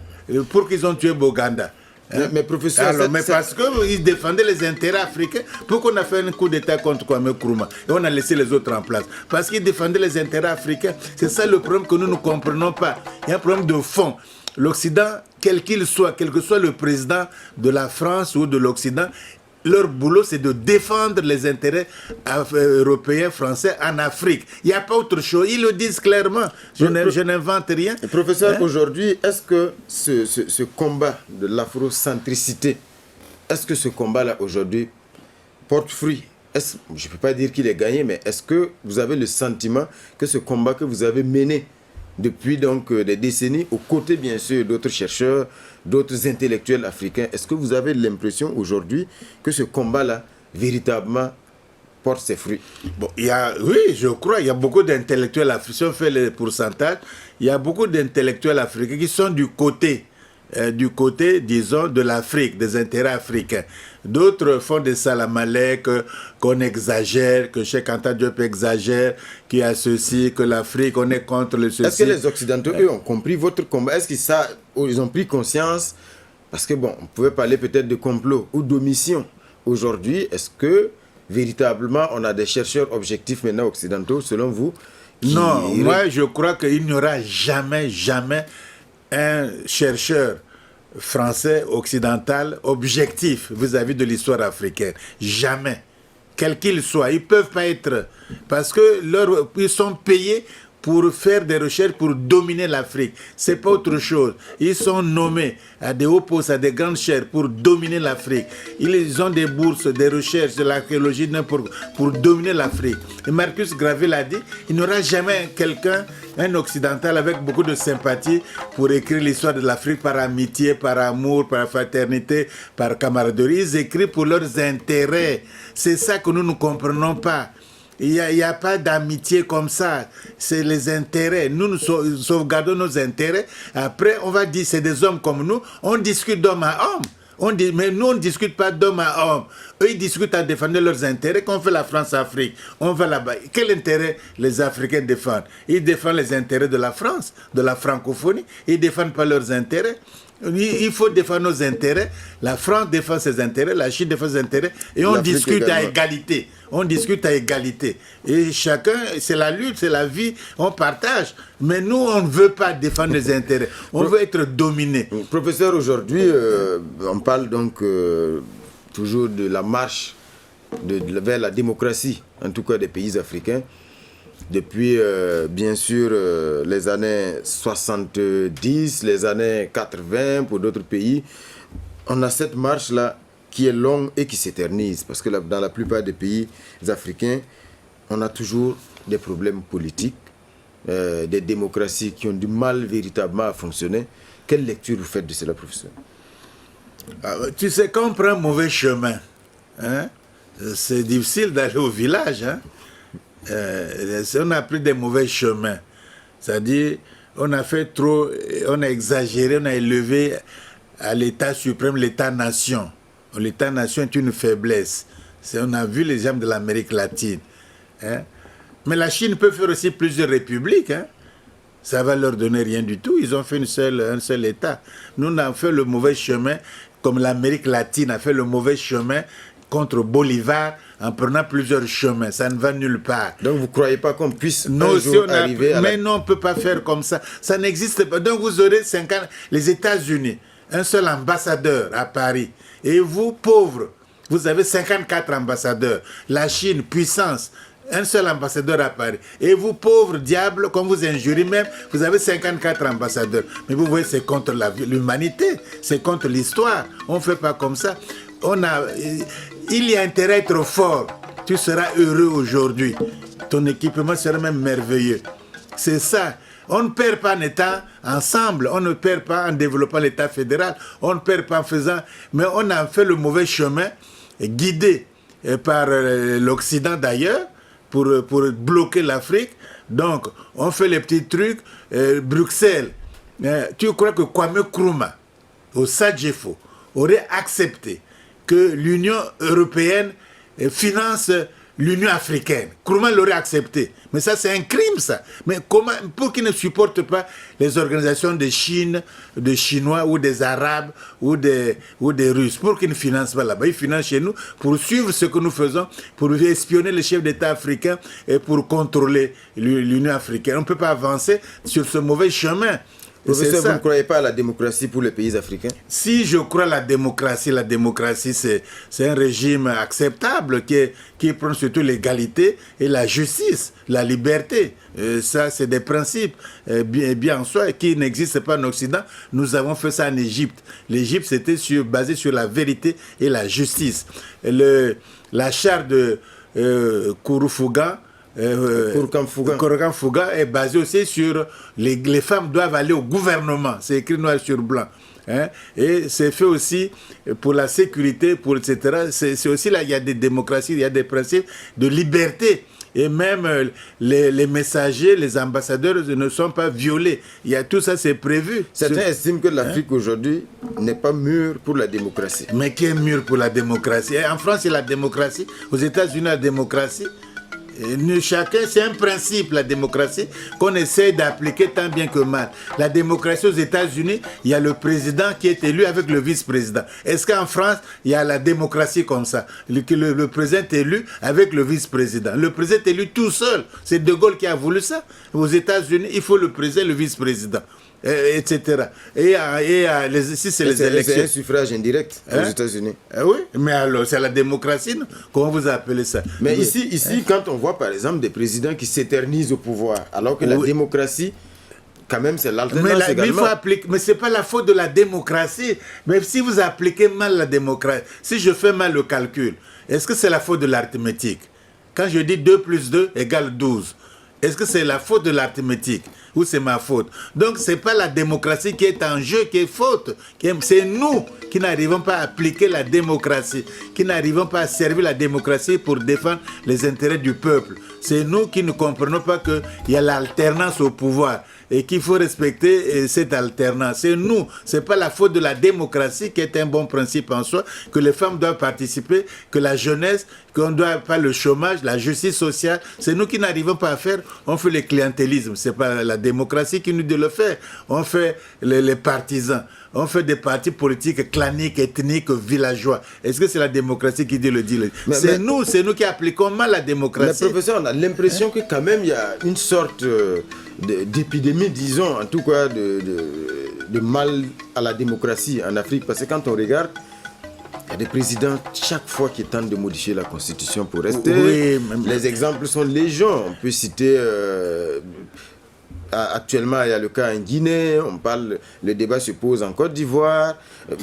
Pourquoi ils ont tué Boganda? Hein? Mais professeur, alors, parce qu'ils défendaient les intérêts africains. Pourquoi on a fait un coup d'État contre Kwame Nkrumah et on a laissé les autres en place? Parce qu'ils défendaient les intérêts africains. C'est ça le problème que nous ne comprenons pas. Il y a un problème de fond. L'Occident, quel qu'il soit, quel que soit le président de la France ou de l'Occident, leur boulot, c'est de défendre les intérêts européens, français en Afrique. Il n'y a pas autre chose. Ils le disent clairement. Je n'invente rien. Professeur, aujourd'hui, est-ce que ce combat de l'afrocentricité, est-ce que ce combat-là, aujourd'hui, porte fruit? Je ne peux pas dire qu'il est gagné, mais est-ce que vous avez le sentiment que ce combat que vous avez mené depuis donc des décennies, aux côtés bien sûr d'autres chercheurs, d'autres intellectuels africains, est-ce que vous avez l'impression aujourd'hui que ce combat-là, véritablement, porte ses fruits? Bon, oui, je crois, il y a beaucoup d'intellectuels africains, si on fait les pourcentages, il y a beaucoup d'intellectuels africains qui sont du côté, disons, de l'Afrique, des intérêts africains. D'autres font des salamalek, qu'on exagère, que Cheikh Anta Diop exagère, qu'il y a ceci, que l'Afrique, on est contre le ceci. Est-ce que les Occidentaux, eux, ont compris votre combat? Est-ce qu'ils ont pris conscience? Parce que, bon, on pouvait parler peut-être de complot ou d'omission. Aujourd'hui, est-ce que, véritablement, on a des chercheurs objectifs maintenant occidentaux, selon vous? Non, moi, je crois qu'il n'y aura jamais un chercheur français, occidental, objectif vis-à-vis de l'histoire africaine. Jamais. Quel qu'il soit, ils ne peuvent pas être... Parce que ils sont payés pour faire des recherches pour dominer l'Afrique. Ce n'est pas autre chose. Ils sont nommés à des hauts postes, à des grandes chaires pour dominer l'Afrique. Ils ont des bourses, des recherches, de l'archéologie pour dominer l'Afrique. Et Marcus Garvey l'a dit, il n'y aura jamais quelqu'un, un occidental avec beaucoup de sympathie pour écrire l'histoire de l'Afrique par amitié, par amour, par fraternité, par camaraderie. Ils écrivent pour leurs intérêts. C'est ça que nous ne comprenons pas. Il n'y a pas d'amitié comme ça. C'est les intérêts. Nous sauvegardons nos intérêts. Après, on va dire c'est des hommes comme nous. On discute d'homme à homme. Mais nous, on ne discute pas d'homme à homme. Eux, ils discutent en défendant leurs intérêts. Quand on fait la France-Afrique, on va là-bas. Quel intérêt les Africains défendent? Ils défendent les intérêts de la France, de la francophonie. Ils ne défendent pas leurs intérêts. Il faut défendre nos intérêts. La France défend ses intérêts, la Chine défend ses intérêts. Et on discute à égalité. On discute à égalité. Et chacun, c'est la lutte, c'est la vie, on partage. Mais nous, on ne veut pas défendre les intérêts. On veut être dominé. Professeur, aujourd'hui, on parle donc toujours de la marche vers la démocratie, en tout cas des pays africains. Depuis, bien sûr, les années 70, les années 80 pour d'autres pays, on a cette marche-là qui est longue et qui s'éternise. Parce que dans la plupart des pays africains, on a toujours des problèmes politiques, des démocraties qui ont du mal véritablement à fonctionner. Quelle lecture vous faites de cela, professeur? Tu sais, quand on prend un mauvais chemin, hein, c'est difficile d'aller au village, hein. On a pris des mauvais chemins. C'est-à-dire, on a fait trop, on a exagéré, on a élevé à l'État suprême l'État-nation. L'État-nation est une faiblesse. On a vu l'exemple de l'Amérique latine. Hein? Mais la Chine peut faire aussi plusieurs républiques. Hein? Ça va leur donner rien du tout. Ils ont fait un seul État. Nous, on a fait le mauvais chemin, comme l'Amérique latine a fait le mauvais chemin contre Bolivar, en prenant plusieurs chemins. Ça ne va nulle part. Donc vous ne croyez pas qu'on puisse un jour arriver à Mais non, on ne peut pas faire comme ça. Ça n'existe pas. Donc vous aurez 50... Les États-Unis, un seul ambassadeur à Paris. Et vous, pauvres, vous avez 54 ambassadeurs. La Chine, puissance, un seul ambassadeur à Paris. Et vous, pauvres diables, comme vous injuriez même, vous avez 54 ambassadeurs. Mais vous voyez, c'est contre l'humanité. C'est contre l'histoire. On ne fait pas comme ça. Il y a intérêt à être fort. Tu seras heureux aujourd'hui. Ton équipement sera même merveilleux. C'est ça. On ne perd pas en étant ensemble. On ne perd pas en développant l'État fédéral. On ne perd pas en faisant... Mais on a fait le mauvais chemin, guidé par l'Occident d'ailleurs, pour bloquer l'Afrique. Donc, on fait les petits trucs. Bruxelles. Tu crois que Kwame Nkrumah, au Sadjefo, aurait accepté que l'Union européenne finance l'Union africaine? Nkrumah l'aurait accepté. Mais ça, c'est un crime, ça. Mais comment, pour qu'ils ne supportent pas les organisations de Chine, des Chinois ou des Arabes ou des Russes, pour qu'ils ne financent pas là-bas, ils financent chez nous pour suivre ce que nous faisons, pour espionner les chefs d'État africains et pour contrôler l'Union africaine. On ne peut pas avancer sur ce mauvais chemin. Professeur, vous ne croyez pas à la démocratie pour les pays africains? Si je crois à la démocratie, c'est un régime acceptable qui prend surtout l'égalité et la justice, la liberté. Ça, c'est des principes bien en soi qui n'existent pas en Occident. Nous avons fait ça en Égypte. L'Égypte, c'était basé sur la vérité et la justice. La charte de Kouroufuga, Kouroukan-Fouga est basé aussi sur les femmes doivent aller au gouvernement. C'est écrit noir sur blanc. Hein? Et c'est fait aussi pour la sécurité, etc. C'est aussi là, il y a des démocraties, il y a des principes de liberté. Et même les messagers, les ambassadeurs ne sont pas violés. Tout ça, c'est prévu. Certains estiment que l'Afrique aujourd'hui n'est pas mûre pour la démocratie. Mais qui est mûre pour la démocratie? En France, c'est la démocratie. Aux États-Unis, la démocratie. Chacun, c'est un principe, la démocratie, qu'on essaie d'appliquer tant bien que mal. La démocratie aux États-Unis, il y a le président qui est élu avec le vice-président. Est-ce qu'en France, il y a la démocratie comme ça? Le président est élu avec le vice-président. Le président est élu tout seul. C'est De Gaulle qui a voulu ça. Aux États-Unis, il faut le président et le vice-président. etc. Si c'est les élections... C'est un suffrage indirect aux États-Unis. Oui, mais alors c'est la démocratie, non? Comment vous appelez ça? Mais ici, quand on voit par exemple des présidents qui s'éternisent au pouvoir, alors que la démocratie, quand même, c'est l'alternance également. Mais il faut appliquer, mais ce n'est pas la faute de la démocratie. Mais si vous appliquez mal la démocratie, si je fais mal le calcul, est-ce que c'est la faute de l'arithmétique? Quand je dis 2 plus 2 égale 12, est-ce que c'est la faute de l'arithmétique ou c'est ma faute? Donc, ce n'est pas la démocratie qui est en jeu, qui est faute. C'est nous qui n'arrivons pas à appliquer la démocratie, qui n'arrivons pas à servir la démocratie pour défendre les intérêts du peuple. C'est nous qui ne comprenons pas qu'il y a l'alternance au pouvoir et qu'il faut respecter cette alternance. C'est nous, ce n'est pas la faute de la démocratie qui est un bon principe en soi, que les femmes doivent participer, que la jeunesse, qu'on ne doit pas le chômage, la justice sociale. C'est nous qui n'arrivons pas à faire. On fait le clientélisme, ce n'est pas la démocratie qui nous dit de le faire. On fait les partisans. On fait des partis politiques claniques, ethniques, villageois. Est-ce que c'est la démocratie qui dit le dit? C'est nous qui appliquons mal la démocratie. Mais professeur, on a l'impression que quand même il y a une sorte d'épidémie, disons, en tout cas de mal à la démocratie en Afrique. Parce que quand on regarde, il y a des présidents chaque fois qui tentent de modifier la constitution pour rester. Oui, les exemples sont légion. On peut citer... actuellement, il y a le cas en Guinée, le débat se pose en Côte d'Ivoire,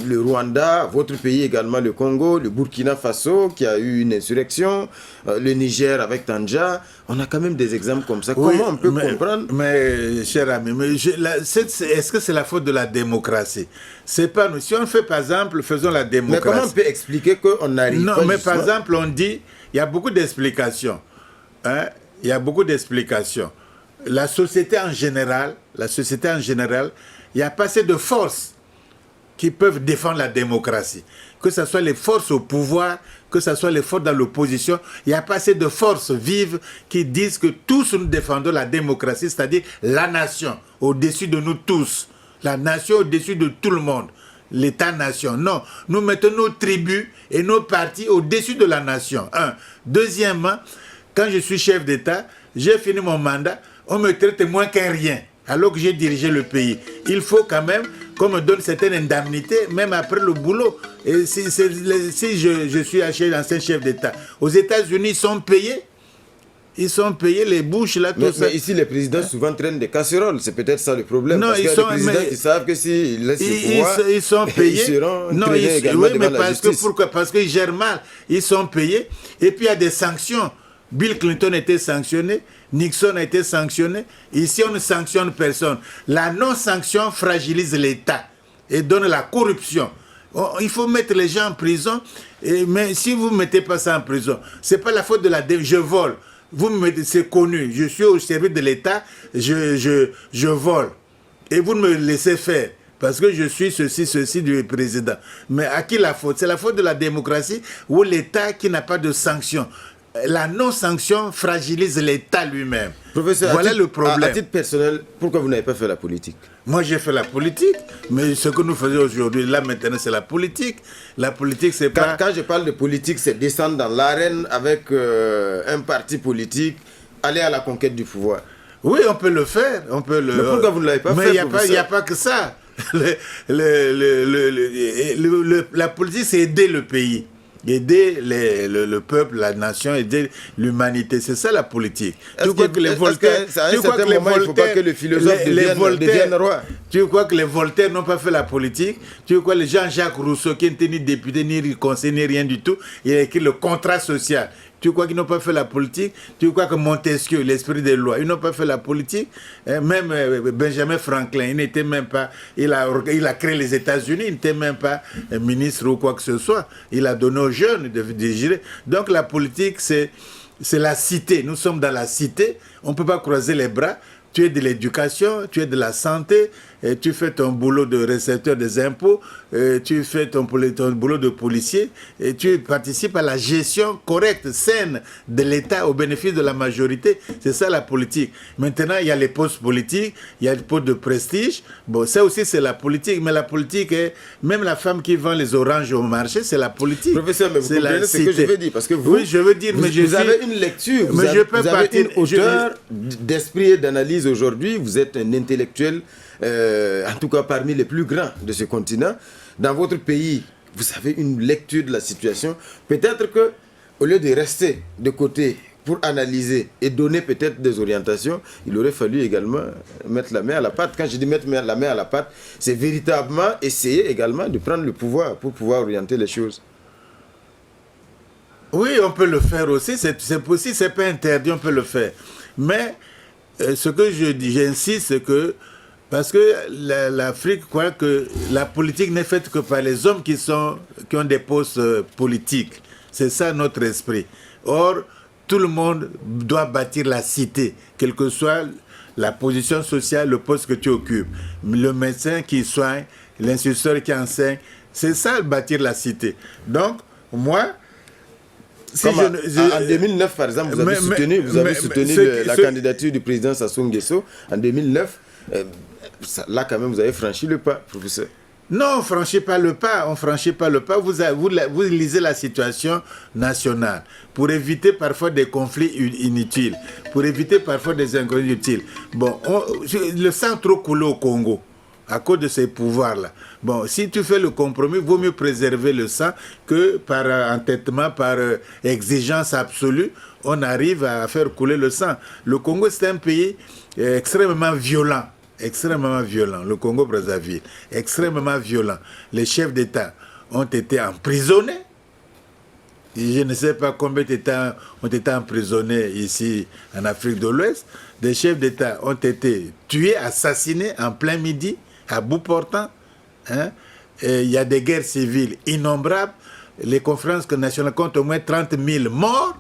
le Rwanda, votre pays également, le Congo, le Burkina Faso qui a eu une insurrection, le Niger avec Tanja. On a quand même des exemples comme ça. Oui, comment on peut comprendre? Mais, cher ami, est-ce que c'est la faute de la démocratie? C'est pas nous. Si on fait, par exemple, faisons la démocratie. Mais comment on peut expliquer qu'on n'arrive pas? Non, mais par exemple, on dit, il y a beaucoup d'explications. Hein? Il y a beaucoup d'explications. La société en général, il n'y a pas assez de forces qui peuvent défendre la démocratie. Que ce soit les forces au pouvoir, que ce soit les forces dans l'opposition, il n'y a pas assez de forces vives qui disent que tous nous défendons la démocratie, c'est-à-dire la nation au-dessus de nous tous, la nation au-dessus de tout le monde. L'État-nation. Non, nous mettons nos tribus et nos partis au-dessus de la nation. Un. Deuxièmement, quand je suis chef d'État, j'ai fini mon mandat, on me traite moins qu'un rien, alors que j'ai dirigé le pays. Il faut quand même qu'on me donne certaines indemnités, même après le boulot. Et si je suis ancien chef d'État, aux États-Unis, ils sont payés les bouches là, tout ça. Mais ici, les présidents souvent traînent des casseroles. C'est peut-être ça le problème. Non, parce qu'il y a des présidents qui savent que s'ils laissent le pouvoir, ils sont payés. Ils seront traînés également devant la justice. Pourquoi? Parce qu'ils gèrent mal. Ils sont payés. Et puis, il y a des sanctions. Bill Clinton a été sanctionné, Nixon a été sanctionné. Ici, on ne sanctionne personne. La non-sanction fragilise l'État et donne la corruption. Il faut mettre les gens en prison, mais si vous ne mettez pas ça en prison, ce n'est pas la faute de la... Je vole. Vous me mettez, c'est connu. Je suis au service de l'État, je vole. Et vous me laissez faire. Parce que je suis ceci du président. Mais à qui la faute? C'est la faute de la démocratie ou l'État qui n'a pas de sanction. La non-sanction fragilise l'État lui-même. Professeur, voilà le problème. À titre personnel, pourquoi vous n'avez pas fait la politique? Moi, j'ai fait la politique, mais ce que nous faisons aujourd'hui, là maintenant, c'est la politique. La politique, c'est pas... Quand je parle de politique, c'est descendre dans l'arène avec un parti politique, aller à la conquête du pouvoir. Oui, on peut le faire. Mais pourquoi vous ne l'avez pas fait? Mais il n'y a pas que ça. La politique, c'est aider le pays. Aider le peuple, la nation, aider l'humanité. C'est ça la politique. Tu crois que les Voltaire... il ne faut pas que le philosophe devienne roi? Tu crois que les Voltaire n'ont pas fait la politique? Tu crois que les Jean-Jacques Rousseau, qui n'était ni député, ni conseiller, ni rien du tout, il a écrit le contrat social. Tu crois qu'ils n'ont pas fait la politique? Tu crois que Montesquieu, l'esprit des lois, ils n'ont pas fait la politique? Même Benjamin Franklin, il n'était même pas... Il a créé les États-Unis, il n'était même pas ministre ou quoi que ce soit. Il a donné aux jeunes de diriger. Donc la politique, c'est la cité. Nous sommes dans la cité. On ne peut pas croiser les bras. Tu es de l'éducation, tu es de la santé, et tu fais ton boulot de récepteur des impôts, tu fais ton boulot de policier, et tu participes à la gestion correcte, saine de l'État au bénéfice de la majorité. C'est ça la politique. Maintenant, il y a les postes politiques, il y a les postes de prestige. Bon, ça aussi, c'est la politique. Mais la politique, même la femme qui vend les oranges au marché, c'est la politique. Professeur, mais vous comprenez ce que je veux dire? Parce que vous, oui, je veux dire, vous avez une lecture, vous avez une hauteur d'esprit et d'analyse aujourd'hui. Vous êtes un intellectuel en tout cas parmi les plus grands de ce continent. Dans votre pays, vous avez une lecture de la situation. Peut-être que, au lieu de rester de côté pour analyser et donner peut-être des orientations, il aurait fallu également mettre la main à la pâte. Quand je dis mettre la main à la pâte, c'est véritablement essayer également de prendre le pouvoir pour pouvoir orienter les choses. Oui, on peut le faire aussi, c'est possible, c'est pas interdit, on peut le faire. Mais ce que je dis, j'insiste, c'est que parce que l'Afrique croit que la politique n'est faite que par les hommes qui ont des postes politiques. C'est ça notre esprit. Or, tout le monde doit bâtir la cité, quelle que soit la position sociale, le poste que tu occupes. Le médecin qui soigne, l'instituteur qui enseigne, c'est ça bâtir la cité. Donc, moi, si en 2009, par exemple, vous avez soutenu la candidature du président Sassou Nguesso. En 2009, là, quand même, vous avez franchi le pas, professeur. Non, on ne franchit pas le pas. On franchit pas le pas. Vous lisez la situation nationale pour éviter parfois des conflits inutiles, pour éviter parfois des inconnus inutiles. Bon, le sang trop coulé au Congo à cause de ces pouvoirs-là. Bon, si tu fais le compromis, il vaut mieux préserver le sang que par entêtement, par exigence absolue, on arrive à faire couler le sang. Le Congo, c'est un pays extrêmement violent. Extrêmement violent, le Congo-Brazzaville, extrêmement violent. Les chefs d'État ont été emprisonnés. Je ne sais pas combien d'États ont été emprisonnés ici en Afrique de l'Ouest. Des chefs d'État ont été tués, assassinés en plein midi, à bout portant. Hein? Il y a des guerres civiles innombrables. Les conférences nationales comptent au moins 30 000 morts.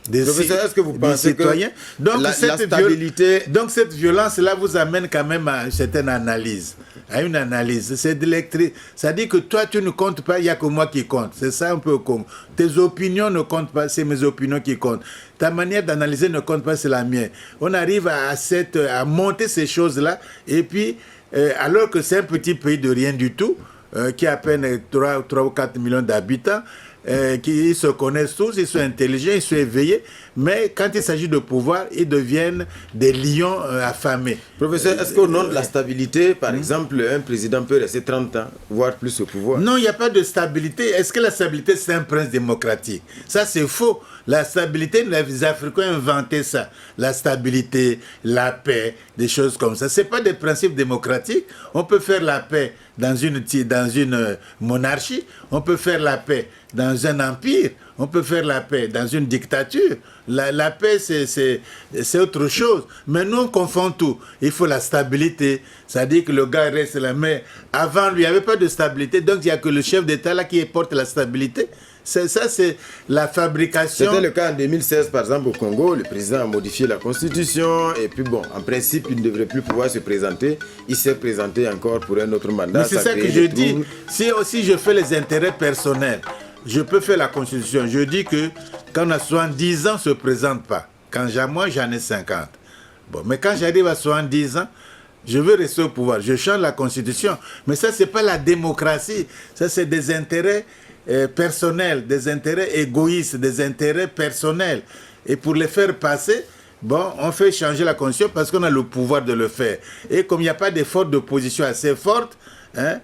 Professeur, est-ce que vous pensez citoyens. Donc, la stabilité... Donc cette violence-là vous amène quand même à une certaine analyse. À une analyse. C'est de l'électrique. Ça dit que toi, tu ne comptes pas, il n'y a que moi qui compte. C'est ça un peu comme... Tes opinions ne comptent pas, c'est mes opinions qui comptent. Ta manière d'analyser ne compte pas, c'est la mienne. On arrive à monter ces choses-là. Et puis, alors que c'est un petit pays de rien du tout, qui a à peine 3 ou 4 millions d'habitants, qui se connaissent tous, ils sont intelligents, ils sont éveillés, mais quand il s'agit de pouvoir, ils deviennent des lions affamés. Professeur, est-ce qu'au nom de la stabilité, par exemple, un président peut rester 30 ans, voire plus au pouvoir? Non, il n'y a pas de stabilité. Est-ce que la stabilité, c'est un prince démocratique? Ça, c'est faux. La stabilité, les Africains ont inventé ça. La stabilité, la paix, des choses comme ça. Ce n'est pas des principes démocratiques. On peut faire la paix dans une monarchie, on peut faire la paix dans un empire, on peut faire la paix dans une dictature. La paix, c'est autre chose. Mais nous, on confond tout. Il faut la stabilité. Ça dit que le gars reste là. Mais avant lui, il n'y avait pas de stabilité. Donc, il n'y a que le chef d'État là qui porte la stabilité. Ça, c'est la fabrication. C'était le cas en 2016, par exemple, au Congo. Le président a modifié la constitution. Et puis, bon, en principe, il ne devrait plus pouvoir se présenter. Il s'est présenté encore pour un autre mandat. Mais c'est ça que je dis. Si aussi je fais les intérêts personnels, je peux faire la constitution. Je dis que quand on a 70 ans, on ne se présente pas. Quand moi, j'en ai 50. Bon, mais quand j'arrive à 70 ans, je veux rester au pouvoir. Je change la constitution. Mais ça, ce n'est pas la démocratie. Ça, c'est des intérêts personnels, des intérêts égoïstes, des intérêts personnels. Et pour les faire passer, bon, on fait changer la constitution parce qu'on a le pouvoir de le faire. Et comme il n'y a pas de force d'opposition assez forte, hein,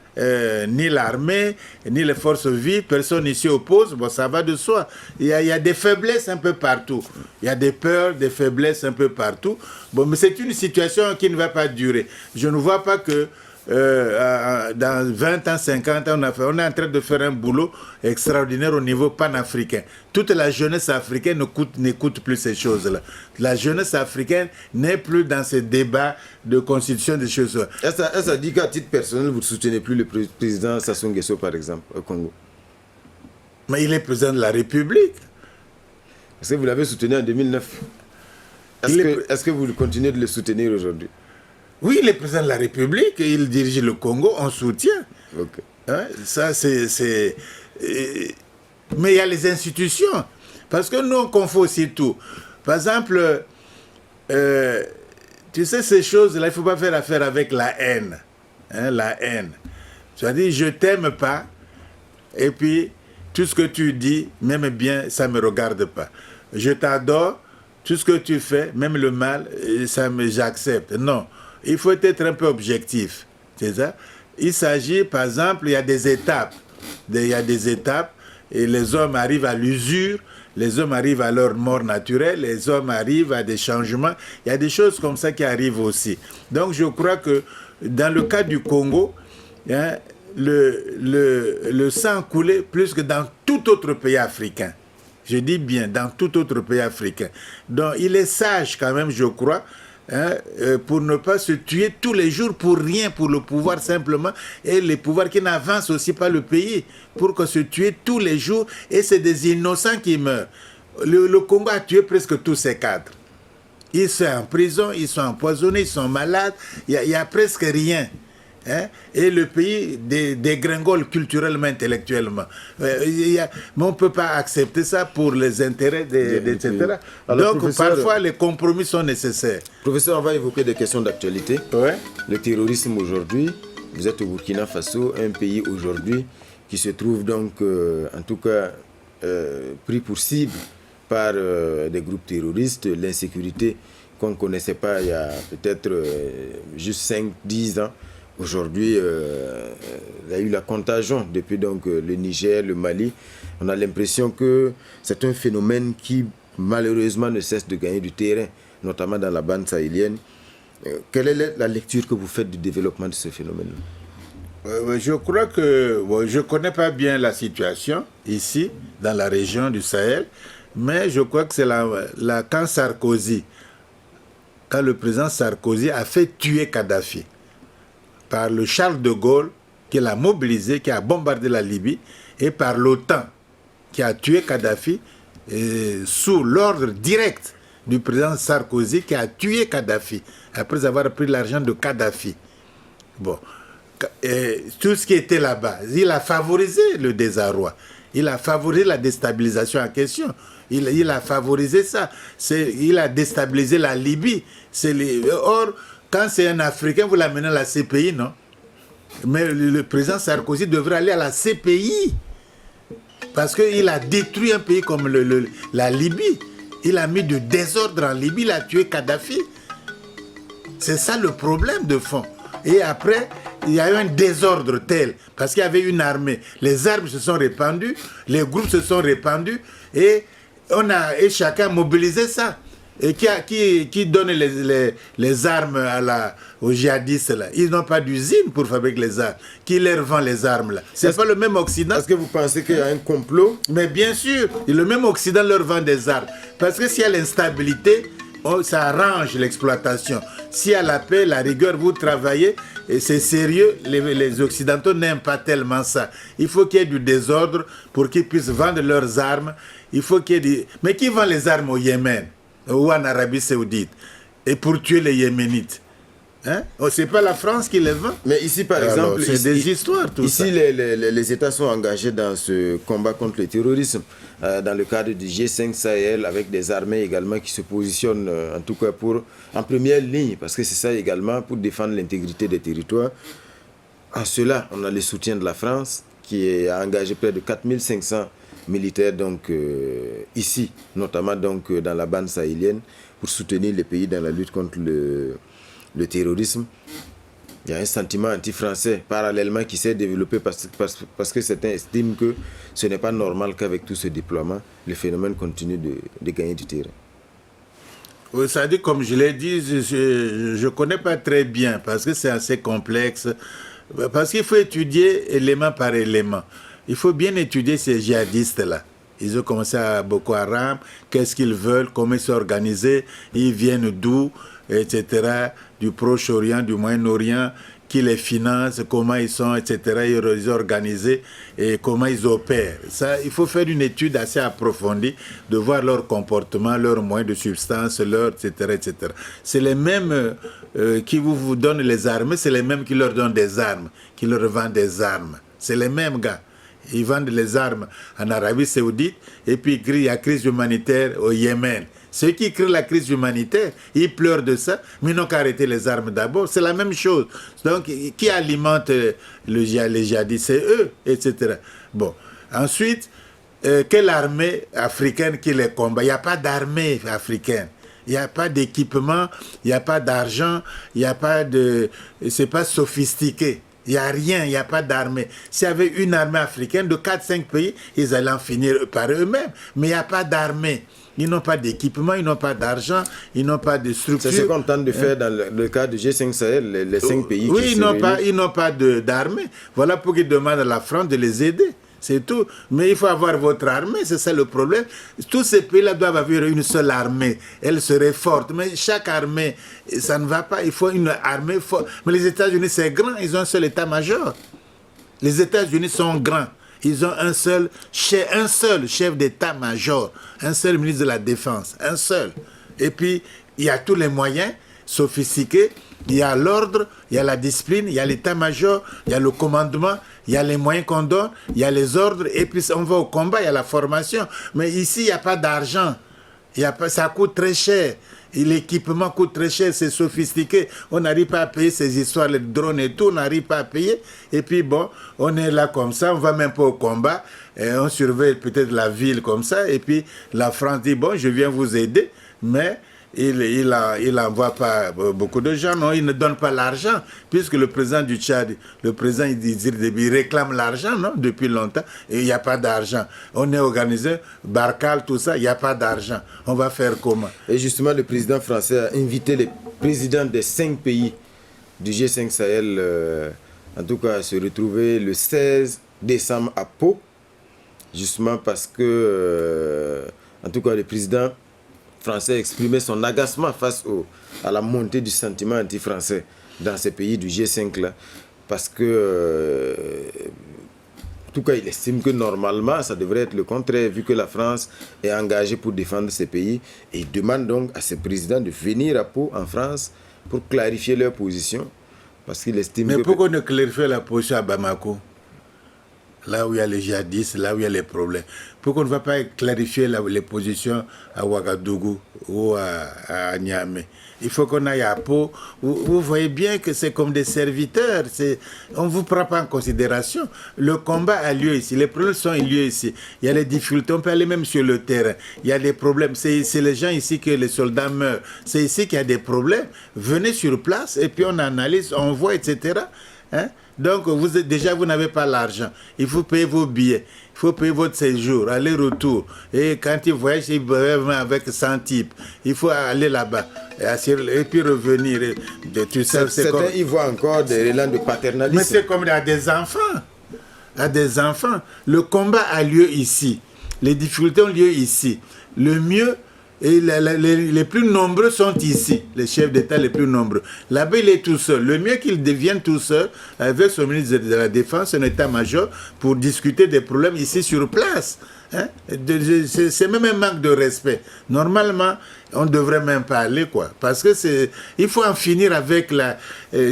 ni l'armée, ni les forces vives, personne ici oppose, bon, ça va de soi. Il y a des faiblesses un peu partout. Il y a des peurs, des faiblesses un peu partout. Bon, mais c'est une situation qui ne va pas durer. Je ne vois pas que dans 20 ans, 50 ans, on est en train de faire un boulot extraordinaire au niveau panafricain. Toute la jeunesse africaine n'écoute plus ces choses-là. La jeunesse africaine n'est plus dans ces débats de constitution des choses. Est-ce ça dit qu'à titre personnel, vous ne soutenez plus le président Sassou Nguesso, par exemple, au Congo? Mais il est président de la République. Est-ce que vous l'avez soutenu en 2009? Est-ce que vous continuez de le soutenir aujourd'hui? Oui, il est président de la République, il dirige le Congo, on soutient. Okay. Hein, ça, mais il y a les institutions. Parce que nous, on confond aussi tout. Par exemple, tu sais, ces choses-là, il ne faut pas faire affaire avec la haine. Hein, la haine. C'est-à-dire, je ne t'aime pas, et puis, tout ce que tu dis, même bien, ça ne me regarde pas. Je t'adore, tout ce que tu fais, même le mal, j'accepte. Non. il faut être un peu objectif. C'est ça. Il s'agit, par exemple, il y a des étapes. Il y a des étapes et les hommes arrivent à l'usure, les hommes arrivent à leur mort naturelle, les hommes arrivent à des changements. Il y a des choses comme ça qui arrivent aussi. Donc je crois que dans le cas du Congo, hein, le sang coulait plus que dans tout autre pays africain. Je dis bien, dans tout autre pays africain. Donc il est sage quand même, je crois, hein, pour ne pas se tuer tous les jours pour rien, pour le pouvoir simplement, et les pouvoirs qui n'avancent aussi pas le pays, pour que se tuer tous les jours, et c'est des innocents qui meurent. Le Congo a tué presque tous ses cadres. Ils sont en prison, ils sont empoisonnés, ils sont malades, il y a presque rien. Hein? Et le pays dégringole culturellement, intellectuellement. Mais on ne peut pas accepter ça pour les intérêts, etc. Alors, donc, parfois, les compromis sont nécessaires. Professeur, on va évoquer des questions d'actualité. Ouais. Le terrorisme aujourd'hui, vous êtes au Burkina Faso, un pays aujourd'hui qui se trouve donc, en tout cas, pris pour cible par des groupes terroristes, l'insécurité qu'on ne connaissait pas il y a peut-être juste 5-10 ans. Aujourd'hui, il y a eu la contagion depuis donc, le Niger, le Mali. On a l'impression que c'est un phénomène qui malheureusement ne cesse de gagner du terrain, notamment dans la bande sahélienne. Quelle est la lecture que vous faites du développement de ce phénomène? Je crois que je ne connais pas bien la situation ici, dans la région du Sahel, mais je crois que c'est quand le président Sarkozy a fait tuer Kadhafi par le Charles de Gaulle qui l'a mobilisé, qui a bombardé la Libye, et par l'OTAN qui a tué Kadhafi sous l'ordre direct du président Sarkozy qui a tué Kadhafi après avoir pris l'argent de Kadhafi. Bon, tout ce qui était là-bas, il a favorisé le désarroi, il a favorisé la déstabilisation en question, il a favorisé ça, il a déstabilisé la Libye. Or, quand c'est un Africain, vous l'amenez à la CPI, non? Mais le président Sarkozy devrait aller à la CPI. Parce qu'il a détruit un pays comme la Libye. Il a mis du désordre en Libye, il a tué Kadhafi. C'est ça le problème de fond. Et après, il y a eu un désordre tel, parce qu'il y avait une armée. Les armes se sont répandues, les groupes se sont répandus, et chacun a mobilisé ça. Et qui donne les armes aux djihadistes là? Ils n'ont pas d'usine pour fabriquer les armes. Qui leur vend les armes là? C'est pas le même Occident. Est-ce que vous pensez qu'il y a un complot? Mais bien sûr, le même Occident leur vend des armes. Parce que s'il y a l'instabilité, ça arrange l'exploitation. S'il y a la paix, la rigueur, vous travaillez, et c'est sérieux, les Occidentaux n'aiment pas tellement ça. Il faut qu'il y ait du désordre pour qu'ils puissent vendre leurs armes. Il faut qu'il y ait Mais qui vend les armes au Yémen ou en Arabie Saoudite, et pour tuer les Yéménites? Hein? C'est pas la France qui les vend. Mais ici, par exemple, c'est des histoires, tout ici, ça. les États sont engagés dans ce combat contre le terrorisme, dans le cadre du G5 Sahel, avec des armées également qui se positionnent, en tout cas en première ligne, parce que c'est ça également, pour défendre l'intégrité des territoires. En cela, on a le soutien de la France, qui a engagé près de 4500 militaires donc, ici, notamment donc, dans la bande sahélienne, pour soutenir les pays dans la lutte contre le terrorisme. Il y a un sentiment anti-français parallèlement qui s'est développé parce que certains estiment que ce n'est pas normal qu'avec tout ce déploiement, le phénomène continue de gagner du terrain. Oui, ça dit, comme je l'ai dit, je ne connais pas très bien parce que c'est assez complexe. Parce qu'il faut étudier élément par élément. Il faut bien étudier ces djihadistes-là. Ils ont commencé à Boko Haram, qu'est-ce qu'ils veulent, comment ils sont organisés, ils viennent d'où, etc., du Proche-Orient, du Moyen-Orient, qui les finance, comment ils sont, etc., ils sont organisés et comment ils opèrent. Ça, il faut faire une étude assez approfondie de voir leur comportement, leurs moyens de substance, etc., etc. C'est les mêmes qui vous donnent les armes, c'est les mêmes qui leur donnent des armes, qui leur vendent des armes. C'est les mêmes gars. Ils vendent les armes en Arabie Saoudite et puis il y a crise humanitaire au Yémen. Ceux qui créent la crise humanitaire, ils pleurent de ça, mais ils n'ont qu'à arrêter les armes d'abord. C'est la même chose. Donc, qui alimente les djihadistes? C'est eux, etc. Bon. Ensuite, quelle armée africaine qui les combat? Il n'y a pas d'armée africaine. Il n'y a pas d'équipement, il n'y a pas d'argent, il n'y a pas de... C'est pas sophistiqué. Il n'y a rien, il n'y a pas d'armée. S'il y avait une armée africaine de 4-5 pays, ils allaient en finir par eux-mêmes. Mais il n'y a pas d'armée. Ils n'ont pas d'équipement, ils n'ont pas d'argent, ils n'ont pas de structure. C'est ce qu'on tente de faire dans le cas du G5 Sahel, les 5 pays oui, qui ils n'ont pas d'armée. Voilà pourquoi ils demandent à la France de les aider. C'est tout. Mais il faut avoir votre armée, c'est ça le problème. Tous ces pays-là doivent avoir une seule armée. Elle serait forte. Mais chaque armée, ça ne va pas. Il faut une armée forte. Mais les États-Unis, c'est grand. Ils ont un seul état-major. Les États-Unis sont grands. Ils ont un seul chef d'état-major. Un seul ministre de la Défense. Un seul. Et puis, il y a tous les moyens sophistiqués. Il y a l'ordre, il y a la discipline, il y a l'état-major, il y a le commandement, il y a les moyens qu'on donne, il y a les ordres, et puis on va au combat, il y a la formation. Mais ici, il n'y a pas d'argent. Ça coûte très cher. Et l'équipement coûte très cher, c'est sophistiqué. On n'arrive pas à payer ces histoires, les drones et tout, on n'arrive pas à payer. Et puis bon, on est là comme ça, on va même pas au combat. Et on surveille peut-être la ville comme ça. Et puis la France dit, bon, je viens vous aider, mais... Il n'envoie pas beaucoup de gens, non, il ne donne pas l'argent, puisque le président du Tchad, il réclame l'argent, non, depuis longtemps, et il n'y a pas d'argent. On est organisé, Barkhane, tout ça, il n'y a pas d'argent. On va faire comment? Et justement, le président français a invité les présidents des 5 pays du G5 Sahel, en tout cas, à se retrouver le 16 décembre à Pau, justement parce que, en tout cas, le président français exprimait son agacement face à la montée du sentiment anti-français dans ces pays du G5 là, parce que en tout cas il estime que normalement ça devrait être le contraire vu que la France est engagée pour défendre ces pays, et il demande donc à ses présidents de venir à Pau en France pour clarifier leur position, parce qu'il estime Mais pourquoi ne clarifier la position à Bamako, là où il y a les djihadistes, là où il y a les problèmes? Pourquoi on ne va pas clarifier les positions à Ouagadougou ou à Niamey? Il faut qu'on aille à Pau. Vous voyez bien que c'est comme des serviteurs. On ne vous prend pas en considération. Le combat a lieu ici. Les problèmes sont lieu ici. Il y a les difficultés. On peut aller même sur le terrain. Il y a des problèmes. C'est les gens ici que les soldats meurent. C'est ici qu'il y a des problèmes. Venez sur place et puis on analyse, on voit, etc. Hein? Donc, déjà, vous n'avez pas l'argent. Il faut payer vos billets. Il faut payer votre séjour, aller-retour. Et quand ils voyagent, ils voyagent avec 100 types. Il faut aller là-bas et puis revenir. Certains y voient encore des élans de paternalisme. Mais c'est comme à des enfants. À des enfants. Le combat a lieu ici. Les difficultés ont lieu ici. Le mieux... Et les plus nombreux sont ici, les chefs d'État les plus nombreux. Là-bas, il est tout seul. Le mieux qu'il devienne tout seul avec son ministre de la Défense, un état-major, pour discuter des problèmes ici sur place. Hein? C'est même un manque de respect. Normalement, on ne devrait même pas aller, quoi. Parce que il faut en finir avec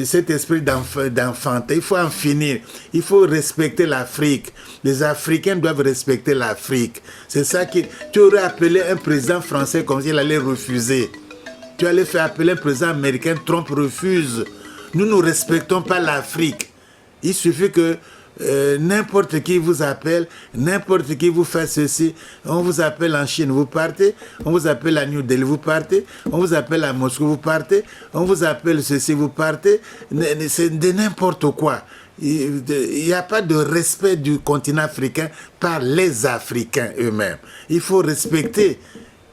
cet esprit d'enfantin. Il faut en finir. Il faut respecter l'Afrique. Les Africains doivent respecter l'Afrique. C'est ça qui... Tu aurais appelé un président français comme s'il allait refuser. Tu allais faire appeler un président américain, Trump refuse. Nous ne respectons pas l'Afrique. Il suffit que n'importe qui vous appelle, n'importe qui vous fait ceci, on vous appelle en Chine, vous partez, on vous appelle à New Delhi, vous partez, on vous appelle à Moscou, vous partez, on vous appelle ceci, vous partez, c'est de n'importe quoi. Il n'y a pas de respect du continent africain par les Africains eux-mêmes. Il faut respecter.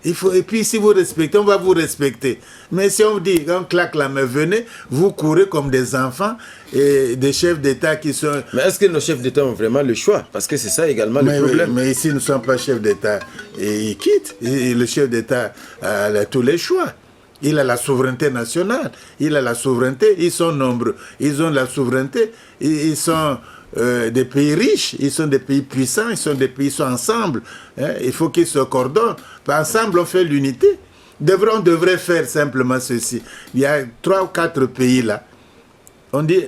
Et puis si vous respectez, on va vous respecter. Mais si on vous dit, on claque la main, venez, vous courez comme des enfants et des chefs d'État qui sont... Mais est-ce que nos chefs d'État ont vraiment le choix? Parce que c'est ça également le problème. Mais ici, nous ne sommes pas chefs d'État. Et ils quittent. Et le chef d'État a tous les choix. Il a la souveraineté nationale. Il a la souveraineté. Ils sont nombreux. Ils ont la souveraineté. Ils sont... des pays riches, ils sont des pays puissants, ils sont des pays qui sont ensemble. Hein? Il faut qu'ils se coordonnent. Ensemble, on fait l'unité. On devrait faire simplement ceci. Il y a 3 ou 4 pays là. On dit,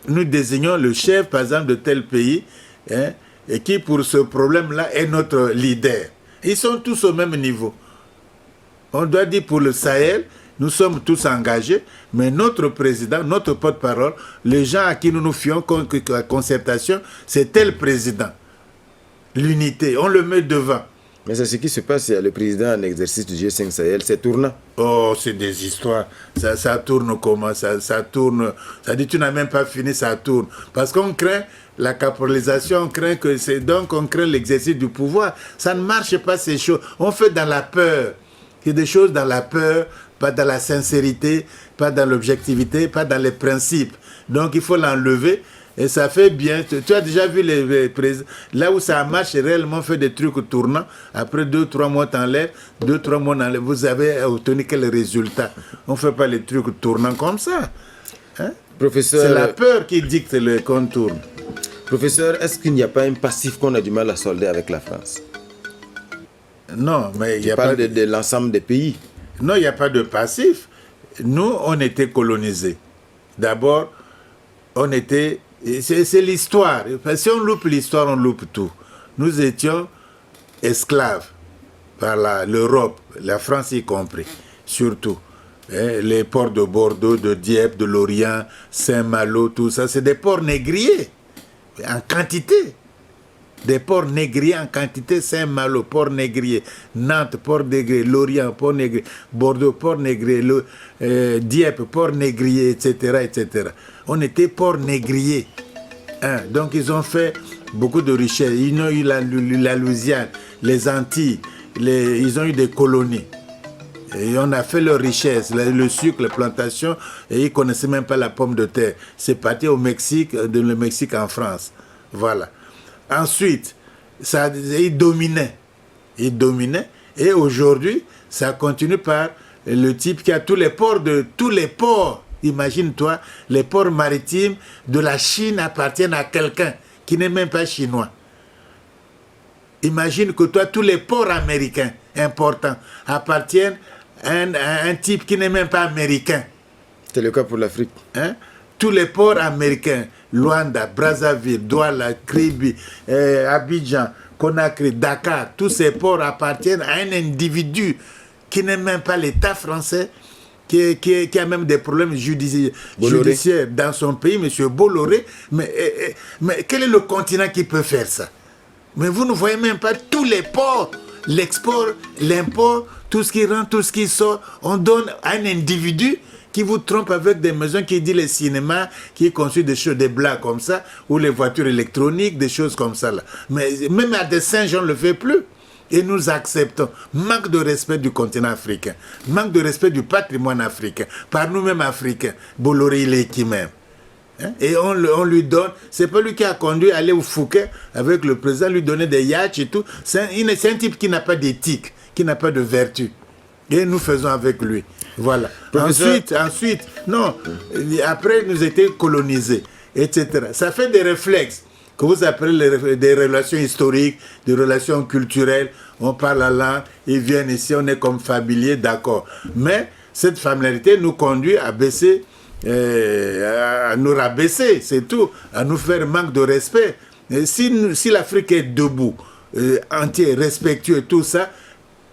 nous désignons le chef, par exemple, de tel pays, hein, et qui, pour ce problème-là, est notre leader. Ils sont tous au même niveau. On doit dire pour le Sahel, nous sommes tous engagés, mais notre président, notre porte-parole, les gens à qui nous nous fions, la concertation, c'est tel président. L'unité, on le met devant. Mais c'est ce qui se passe, il y a le président en exercice du G5 Sahel, c'est tournant. Oh, c'est des histoires. Ça tourne comment? Ça tourne. Ça dit, tu n'as même pas fini, ça tourne. Parce qu'on craint la caporalisation, on craint que c'est donc on craint l'exercice du pouvoir. Ça ne marche pas ces choses. On fait dans la peur. Il y a des choses dans la peur, pas dans la sincérité, pas dans l'objectivité, pas dans les principes. Donc il faut l'enlever. Et ça fait bien. Tu as déjà vu les présidents. Là où ça marche, réellement fait des trucs tournants. Après 2-3 mois, t'enlèves. 2-3 mois, t'enlèves. Vous avez obtenu quel résultat? On ne fait pas les trucs tournants comme ça. Hein? Professeur, c'est la peur qui dicte le contour. Professeur, est-ce qu'il n'y a pas un passif qu'on a du mal à solder avec la France? Non, mais il y a pas pas de l'ensemble des pays. Non, il n'y a pas de passif. Nous, on était colonisés. D'abord, on était... C'est l'histoire. Si on loupe l'histoire, on loupe tout. Nous étions esclaves par l'Europe, la France y compris, surtout. Les ports de Bordeaux, de Dieppe, de Lorient, Saint-Malo, tout ça, c'est des ports négriers en quantité. Des ports négriers en quantité, Saint-Malo, port négrier, Nantes, port négrier, Lorient, port négrier, Bordeaux, port négrier, Dieppe, port négrier, etc., etc. On était port négrier. Hein? Donc ils ont fait beaucoup de richesses. Ils ont eu la Louisiane, les Antilles, ils ont eu des colonies. Et on a fait leur richesse, le sucre, les plantations, et ils ne connaissaient même pas la pomme de terre. C'est parti au Mexique, le Mexique en France. Voilà. Ensuite, ils dominaient. Et aujourd'hui, ça continue par le type qui a tous les ports. Imagine-toi, les ports maritimes de la Chine appartiennent à quelqu'un qui n'est même pas chinois. Imagine que toi, tous les ports américains importants appartiennent à un type qui n'est même pas américain. C'est le cas pour l'Afrique. Hein? Tous les ports américains, Luanda, Brazzaville, Douala, Kribi, Abidjan, Conakry, Dakar, tous ces ports appartiennent à un individu qui n'est même pas l'État français, qui a même des problèmes judiciaires dans son pays, M. Bolloré. Mais quel est le continent qui peut faire ça? Mais vous ne voyez même pas tous les ports, l'export, l'import, tout ce qui rentre, tout ce qui sort, on donne à un individu qui vous trompe avec des maisons, qui dit les cinémas, qui construit des choses, des blagues comme ça, ou les voitures électroniques, des choses comme ça. Là. Mais même à des Saint-Jean, on ne le fait plus. Et nous acceptons. Manque de respect du continent africain. Manque de respect du patrimoine africain. Par nous-mêmes africains. Bolloré, il est qui même. Hein? Et on lui donne. C'est pas lui qui a conduit à aller au Fouquet avec le président, lui donner des yachts et tout. C'est un type qui n'a pas d'éthique, qui n'a pas de vertu. Et nous faisons avec lui. Voilà. Ensuite, non. Après, nous étions colonisés, etc. Ça fait des réflexes que vous appelez des relations historiques, des relations culturelles. On parle la langue, ils viennent ici, on est comme familiers, d'accord. Mais cette familiarité nous conduit à baisser, à nous rabaisser, c'est tout, à nous faire manque de respect. Et si l'Afrique est debout, entier, respectueux, tout ça,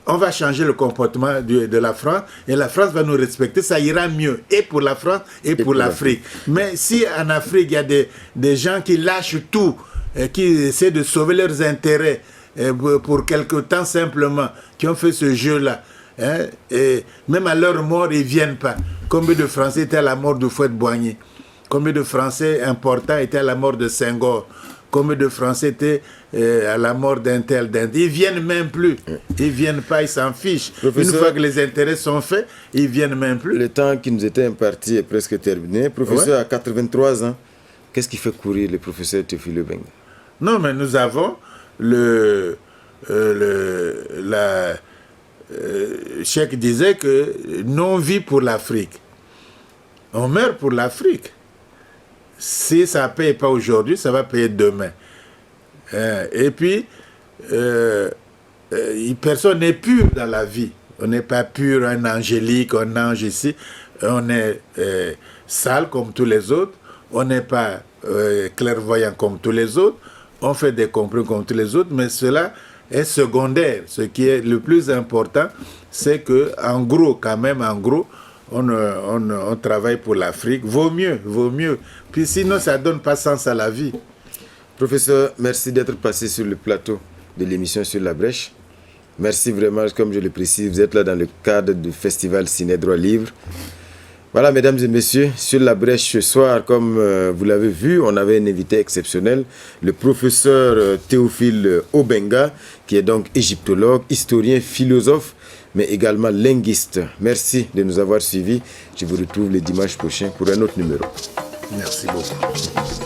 on va changer le comportement de la France et la France va nous respecter, ça ira mieux et pour la France et pour l'Afrique. Mais si en Afrique, il y a des gens qui lâchent tout, qui essaient de sauver leurs intérêts pour quelque temps simplement, qui ont fait ce jeu-là, hein, et même à leur mort, ils ne viennent pas. Combien de Français étaient à la mort de Fouet-Boigny? Combien de Français importants étaient à la mort de Senghor? Combien de Français étaient à la mort d'un tel, d'un tel. Ils ne viennent même plus. Ils ne viennent pas, ils s'en fichent. Une fois que les intérêts sont faits, ils ne viennent même plus. Le temps qui nous était imparti est presque terminé. Professeur, à 83 ans, qu'est-ce qui fait courir le professeur Théophile Obenga? Non, mais nous avons Cheikh disait que nous on vit pour l'Afrique. On meurt pour l'Afrique. Si ça ne paye pas aujourd'hui, ça va payer demain. Et puis, personne n'est pur dans la vie. On n'est pas pur, un angélique, un ange ici. On est sale comme tous les autres. On n'est pas clairvoyant comme tous les autres. On fait des compromis comme tous les autres, mais cela est secondaire. Ce qui est le plus important, c'est que, en gros, quand même, en gros, on travaille pour l'Afrique. Vaut mieux. Puis sinon, ça ne donne pas sens à la vie. Professeur, merci d'être passé sur le plateau de l'émission Sur la Brèche. Merci vraiment, comme je le précise, vous êtes là dans le cadre du Festival Ciné Droit Libre. Voilà, mesdames et messieurs, sur la brèche ce soir, comme vous l'avez vu, on avait un invité exceptionnel, le professeur Théophile Obenga, qui est donc égyptologue, historien, philosophe, mais également linguiste. Merci de nous avoir suivis. Je vous retrouve le dimanche prochain pour un autre numéro. Merci beaucoup.